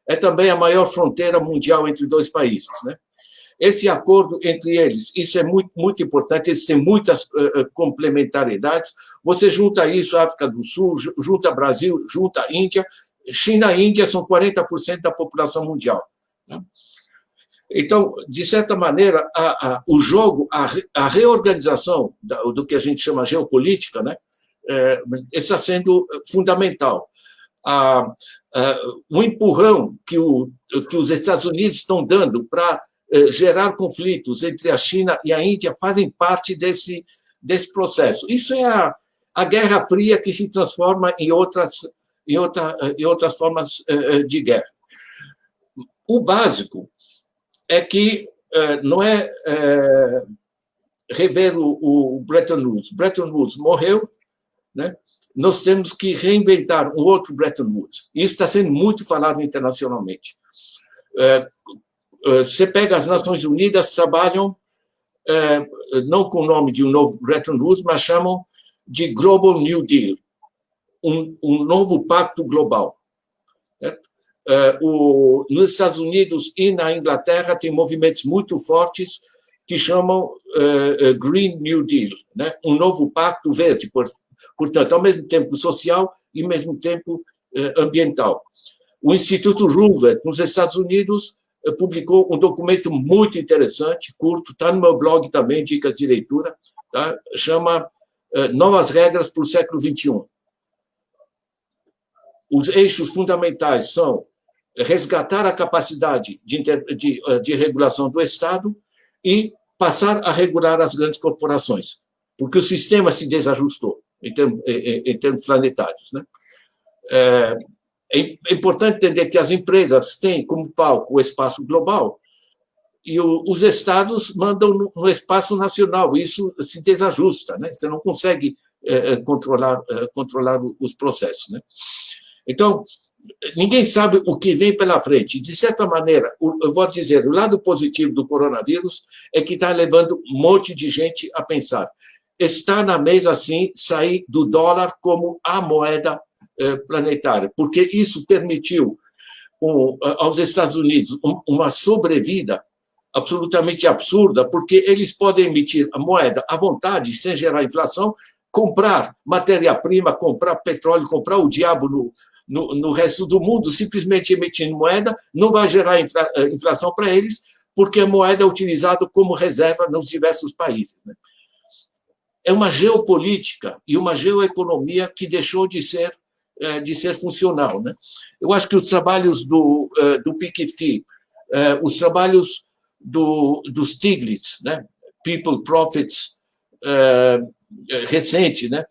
É também a maior fronteira mundial entre dois países, né? Esse acordo entre eles, isso é muito, muito importante, eles têm muitas complementaridades. Você junta isso, África do Sul, junta Brasil, junta Índia. China e Índia são 40% da população mundial, né? Então, de certa maneira, o jogo, a reorganização do que a gente chama geopolítica, né, está sendo fundamental. O empurrão que os Estados Unidos estão dando para gerar conflitos entre a China e a Índia fazem parte desse processo. Isso é a Guerra Fria que se transforma em outras formas de guerra. O básico é que não é rever o Bretton Woods. Bretton Woods morreu, né? Nós temos que reinventar um outro Bretton Woods. Isso está sendo muito falado internacionalmente. Você pega as Nações Unidas, trabalham não com o nome de um novo Bretton Woods, mas chamam de Global New Deal, um novo pacto global. Certo? Nos Estados Unidos e na Inglaterra tem movimentos muito fortes que chamam Green New Deal, né? Um novo pacto verde, portanto, ao mesmo tempo social e ao mesmo tempo ambiental. O Instituto Roosevelt, nos Estados Unidos, publicou um documento muito interessante, curto, está no meu blog também, dicas de leitura, tá? Chama Novas Regras para o Século XXI. Os eixos fundamentais são resgatar a capacidade de regulação do Estado e passar a regular as grandes corporações. porque o sistema se desajustou em termos planetários, né? É importante entender que as empresas têm como palco o espaço global e os estados mandam no espaço nacional. Isso se desajusta, né? Você não consegue controlar os processos, né? Então, ninguém sabe o que vem pela frente. De certa maneira, eu vou dizer, o lado positivo do coronavírus é que está levando um monte de gente a pensar. Está na mesa, sim, sair do dólar como a moeda planetária, porque isso permitiu aos Estados Unidos uma sobrevida absolutamente absurda, porque eles podem emitir a moeda à vontade, sem gerar inflação, comprar matéria-prima, comprar petróleo, comprar o diabo no resto do mundo, simplesmente emitindo moeda, não vai gerar inflação para eles, porque a moeda é utilizada como reserva nos diversos países, né? É uma geopolítica e uma geoeconomia que deixou de ser funcional, né? Eu acho que os trabalhos do Piketty, os trabalhos do Stiglitz, né? People, Profits, recente, né?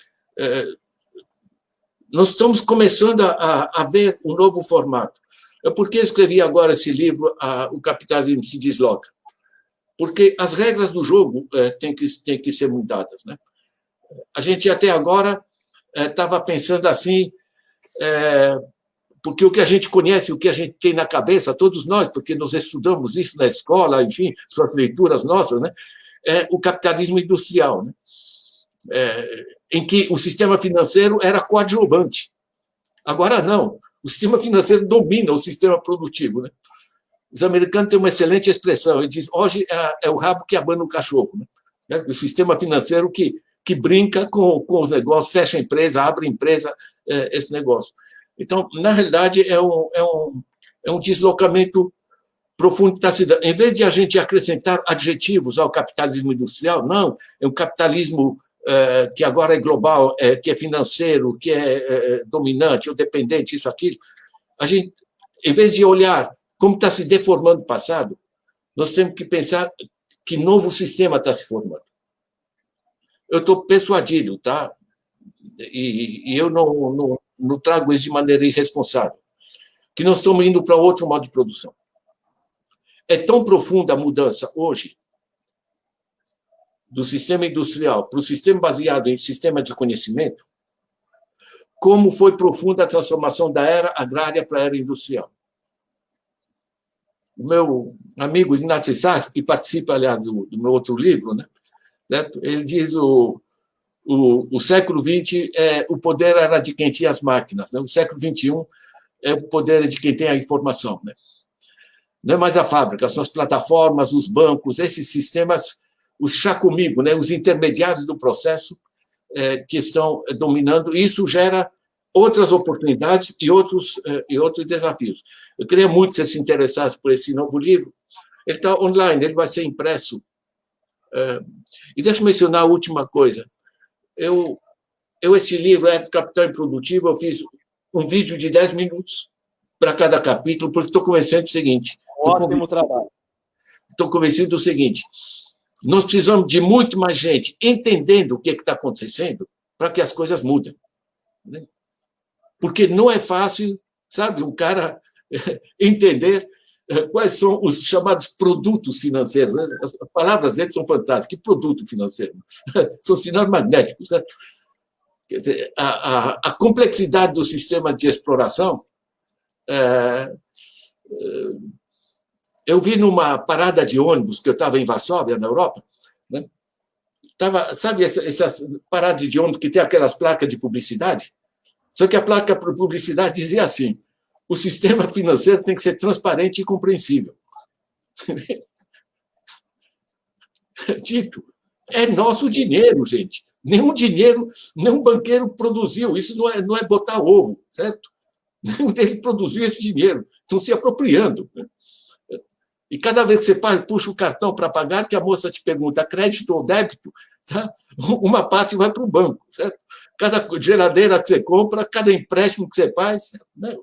Nós estamos começando a ver um novo formato. Por que eu escrevi agora esse livro, O Capitalismo se Desloca? Porque as regras do jogo têm que ser mudadas, né? A gente até agora estava pensando assim, porque o que a gente conhece, o que a gente tem na cabeça, todos nós, porque nós estudamos isso na escola, enfim, suas leituras nossas, né? É o capitalismo industrial, né? Em que o sistema financeiro era coadjuvante. Agora não, o sistema financeiro domina o sistema produtivo, né? Os americanos têm uma excelente expressão, eles dizem, hoje é o rabo que abana o cachorro, né? O sistema financeiro que brinca com os negócios, fecha a empresa, abre a empresa, esse negócio. Então, na realidade, é um deslocamento profundo da cidade. Em vez de a gente acrescentar adjetivos ao capitalismo industrial, não, é um capitalismo que agora é global, que é financeiro, que é dominante ou dependente, isso, aquilo. A gente, em vez de olhar como está se deformando o passado, nós temos que pensar que novo sistema está se formando. Eu estou persuadido, tá? E eu não trago isso de maneira irresponsável, que nós estamos indo para outro modo de produção. É tão profunda a mudança hoje do sistema industrial para o sistema baseado em sistema de conhecimento, como foi profunda a transformação da era agrária para a era industrial. O meu amigo Ignacio Sachs, que participa, aliás, do meu outro livro, né? Ele diz o século XX, o poder era de quem tinha as máquinas, né? O século XXI, o poder é de quem tem a informação, né? Não é mais a fábrica, são as plataformas, os bancos, esses sistemas, os chá comigo, né? Os intermediários do processo que estão dominando, e isso gera outras oportunidades e outros desafios. Eu queria muito que você se interessasse por esse novo livro. Ele está online, ele vai ser impresso. E deixa eu mencionar a última coisa. Esse livro é Capital Improdutivo, eu fiz um vídeo de 10 minutos para cada capítulo, porque estou convencido do seguinte. Ótimo trabalho. Estou convencido do seguinte: nós precisamos de muito mais gente entendendo o que está acontecendo para que as coisas mudem, né? Porque não é fácil, sabe, o cara entender quais são os chamados produtos financeiros, né? As palavras deles são fantásticas. Que produto financeiro? São sinais magnéticos, né? Quer dizer, a complexidade do sistema de exploração. Eu vi numa parada de ônibus, que eu estava em Varsóvia, na Europa, né? Sabe essas paradas de ônibus que tem aquelas placas de publicidade? Só que a placa de publicidade dizia assim: o sistema financeiro tem que ser transparente e compreensível. Dito, é nosso dinheiro, gente. Nenhum banqueiro produziu. Isso não é botar ovo, certo? Nenhum deles produziu esse dinheiro. Estão se apropriando, né? E cada vez que você puxa o cartão para pagar, que a moça te pergunta crédito ou débito, tá? Uma parte vai para o banco, certo? Cada geladeira que você compra, cada empréstimo que você faz, né?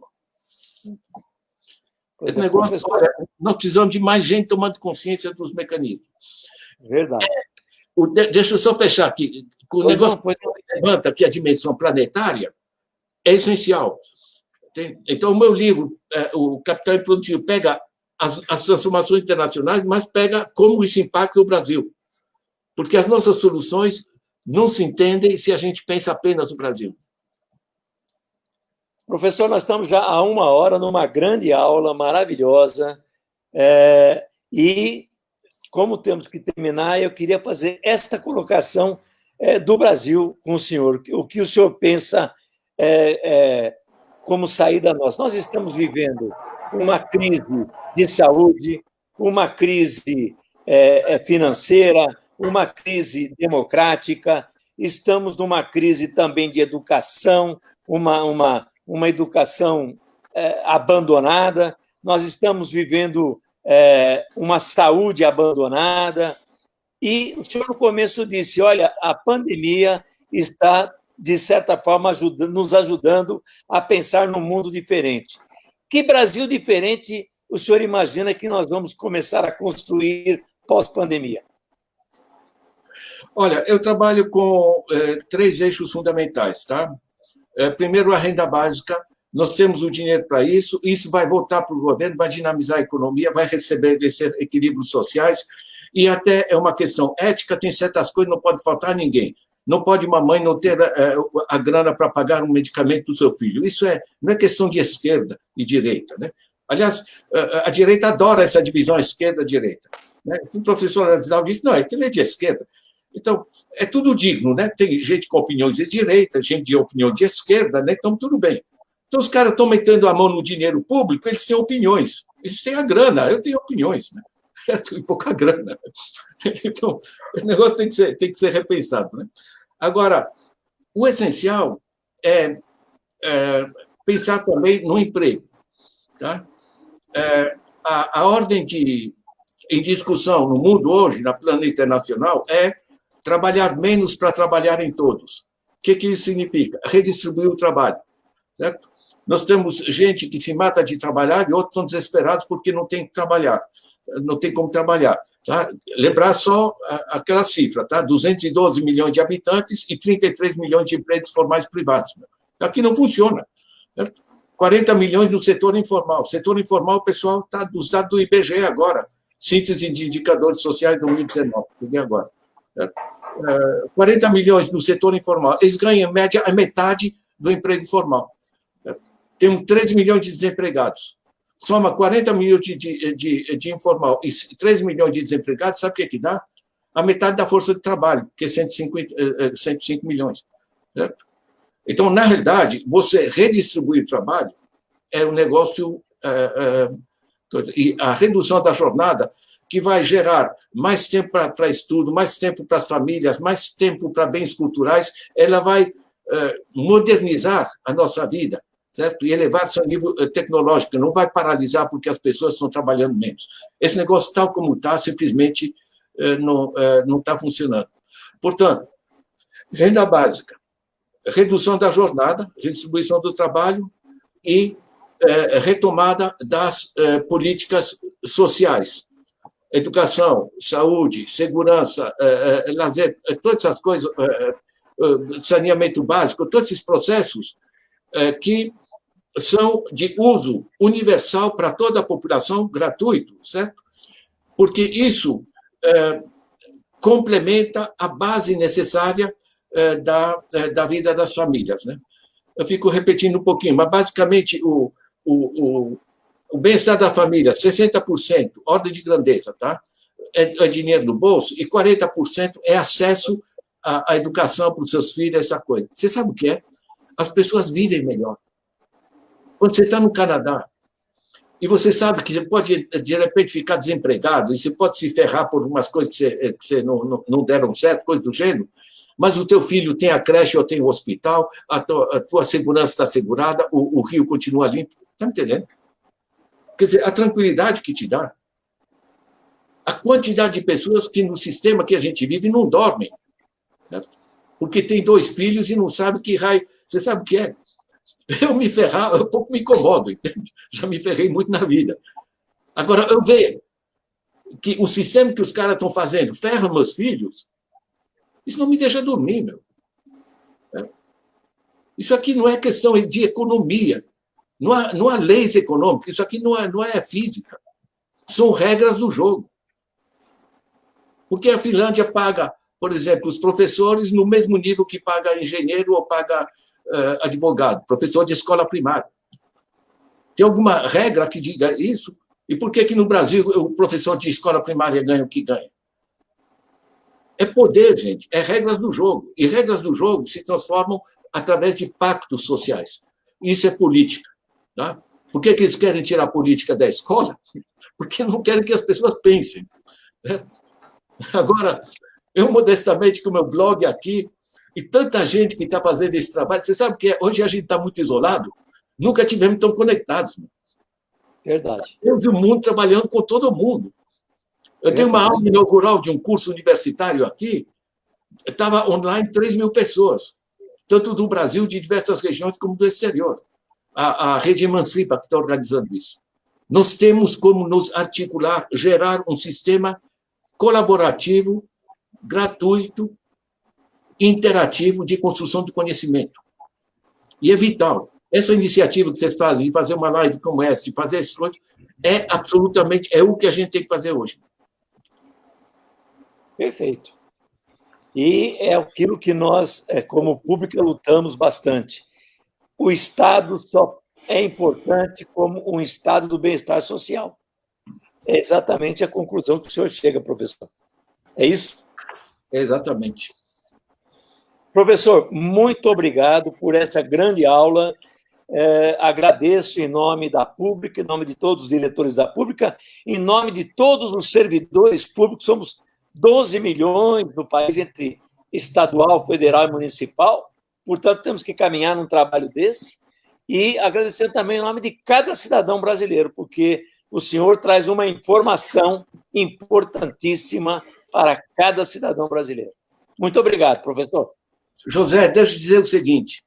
Esse negócio, olha, nós precisamos de mais gente tomando consciência dos mecanismos. Verdade. Deixa eu só fechar aqui. O negócio que levanta aqui a dimensão planetária é essencial. Então, o meu livro, o Capital Improdutivo, pega as transformações internacionais, mas pega como isso impacta o Brasil. Porque as nossas soluções não se entendem se a gente pensa apenas no Brasil. Professor, nós estamos já há 1 hora numa grande aula maravilhosa. E, como temos que terminar, eu queria fazer esta colocação do Brasil com o senhor. O que o senhor pensa como saída nossa? Nós estamos vivendo uma crise de saúde, uma crise financeira, uma crise democrática, estamos numa crise também de educação, uma educação abandonada, nós estamos vivendo uma saúde abandonada, e o senhor no começo disse, olha, a pandemia está, de certa forma, nos ajudando a pensar num mundo diferente. Que Brasil diferente o senhor imagina que nós vamos começar a construir pós-pandemia? Olha, eu trabalho com 3 eixos fundamentais, tá? Primeiro, a renda básica. Nós temos o dinheiro para isso vai voltar para o governo, vai dinamizar a economia, vai restabelecer equilíbrios sociais, e até é uma questão ética, tem certas coisas que não pode faltar a ninguém. Não pode uma mãe não ter a grana para pagar um medicamento do seu filho. Isso não é questão de esquerda e direita, né? Aliás, a direita adora essa divisão esquerda-direita. Né? O professor Azdal disse, não, aquilo é de esquerda. Então, é tudo digno, né? Tem gente com opiniões de direita, gente de opinião de esquerda, né? Então, tudo bem. Então, os caras estão metendo a mão no dinheiro público, eles têm opiniões. Eles têm a grana, eu tenho opiniões, né? Eu tenho pouca grana. Então, esse negócio tem que ser repensado, né? Agora, o essencial é pensar também no emprego, tá? A ordem em discussão no mundo hoje, na plana internacional, é trabalhar menos para trabalhar em todos. O que isso significa? Redistribuir o trabalho, certo? Nós temos gente que se mata de trabalhar e outros estão desesperados porque não tem que trabalhar, não tem como trabalhar. Tá? Lembrar só aquela cifra, tá? 212 milhões de habitantes e 33 milhões de empregos formais privados. Aqui não funciona, certo? 40 milhões no setor informal. Setor informal, o pessoal está dos dados do IBGE agora, síntese de indicadores sociais de 2019, peguei agora. 40 milhões no setor informal, eles ganham, em média, a metade do emprego formal. Temos 13 milhões de desempregados. Soma 40 milhões de informal e 3 milhões de desempregados, sabe o que dá? A metade da força de trabalho, que é 105 milhões. Certo? Então, na realidade, você redistribuir o trabalho é um negócio... e a redução da jornada, que vai gerar mais tempo para estudo, mais tempo para as famílias, mais tempo para bens culturais, ela vai modernizar a nossa vida, certo? E elevar seu nível tecnológico, não vai paralisar porque as pessoas estão trabalhando menos. Esse negócio, tal como está, simplesmente não está funcionando. Portanto, renda básica, redução da jornada, redistribuição do trabalho e retomada das políticas sociais. Educação, saúde, segurança, lazer, todas essas coisas, saneamento básico, todos esses processos que são de uso universal para toda a população, gratuito, certo? Porque isso complementa a base necessária da vida das famílias, né? Eu fico repetindo um pouquinho, mas basicamente o bem-estar da família, 60%, ordem de grandeza, tá? É dinheiro no bolso, e 40% é acesso à educação para os seus filhos, essa coisa. Você sabe o que é? As pessoas vivem melhor. Quando você está no Canadá, e você sabe que você pode, de repente, ficar desempregado, e você pode se ferrar por umas coisas que você não deram certo, coisa do gênero, mas o teu filho tem a creche ou tem o hospital, a tua segurança está assegurada, o rio continua limpo. Está me entendendo? Quer dizer, a tranquilidade que te dá, a quantidade de pessoas que no sistema que a gente vive não dormem, né? Porque tem 2 filhos e não sabe que raio... Você sabe o que é? Eu me ferrar, eu pouco me incomodo, entende? Já me ferrei muito na vida. Agora, eu vejo que o sistema que os caras estão fazendo ferra meus filhos, Isso não me deixa dormir, meu. Isso aqui não é questão de economia. Não há leis econômicas, isso aqui não é física. São regras do jogo. Porque a Finlândia paga, por exemplo, os professores no mesmo nível que paga engenheiro ou paga advogado, professor de escola primária. Tem alguma regra que diga isso? E por que no Brasil o professor de escola primária ganha o que ganha? É poder, gente, é regras do jogo. E regras do jogo se transformam através de pactos sociais. Isso é política. Tá? Por que eles querem tirar a política da escola? Porque não querem que as pessoas pensem. Agora, eu, modestamente, com o meu blog aqui, e tanta gente que está fazendo esse trabalho, você sabe que hoje a gente está muito isolado, nunca tivemos tão conectados. Verdade. Temos o mundo trabalhando com todo mundo. Eu tenho uma aula inaugural de um curso universitário aqui, estava online 3.000 pessoas, tanto do Brasil, de diversas regiões, como do exterior. A Rede Emancipa que está organizando isso. Nós temos como nos articular, gerar um sistema colaborativo, gratuito, interativo de construção do conhecimento. E é vital. Essa iniciativa que vocês fazem, de fazer uma live como essa, de fazer essas coisas, é o que a gente tem que fazer hoje. Perfeito. E é aquilo que nós, como pública, lutamos bastante. O Estado só é importante como um Estado do bem-estar social. É exatamente a conclusão que o senhor chega, professor. É isso? Exatamente. Professor, muito obrigado por essa grande aula. Agradeço em nome da Pública, em nome de todos os diretores da Pública, em nome de todos os servidores públicos. Somos 12 milhões no país, entre estadual, federal e municipal. Portanto, temos que caminhar num trabalho desse. E agradecer também em nome de cada cidadão brasileiro, porque o senhor traz uma informação importantíssima para cada cidadão brasileiro. Muito obrigado, professor. José, deixa eu dizer o seguinte.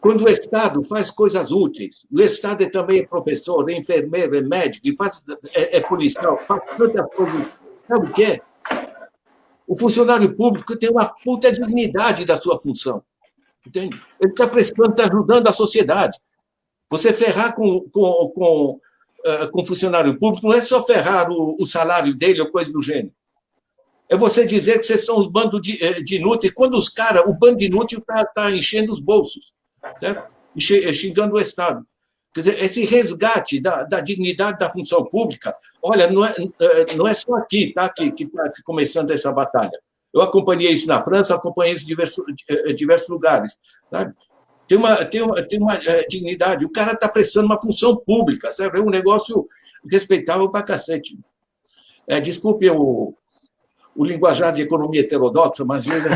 Quando o Estado faz coisas úteis, o Estado também é professor, é enfermeiro, é médico, é policial, faz tantas coisas. Sabe o que é? O funcionário público tem uma puta dignidade da sua função. Entende? Ele está prestando, está ajudando a sociedade. Você ferrar com funcionário público não é só ferrar o salário dele ou coisa do gênero. É você dizer que vocês são os bandos de inúteis, quando o bando de inútil está enchendo os bolsos, certo? Xingando o Estado. Quer dizer, esse resgate da dignidade da função pública, olha, não é só aqui, tá, que está começando essa batalha. Eu acompanhei isso na França, acompanhei isso em diversos lugares. Sabe? Tem uma dignidade. O cara está prestando uma função pública, sabe? É um negócio respeitável para cacete. Desculpe o linguajar de economia heterodoxa, mas às vezes...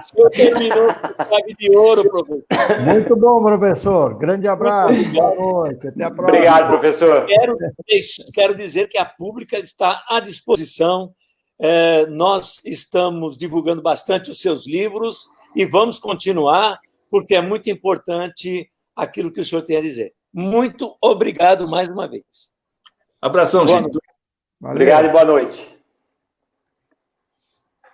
O senhor terminou com chave de ouro, professor. Muito bom, professor. Grande abraço. Boa noite. Até a próxima. Obrigado, professor. Quero dizer que a Pública está à disposição. Nós estamos divulgando bastante os seus livros e vamos continuar, porque é muito importante aquilo que o senhor tem a dizer. Muito obrigado mais uma vez. Abração, gente. Valeu. Obrigado e boa noite.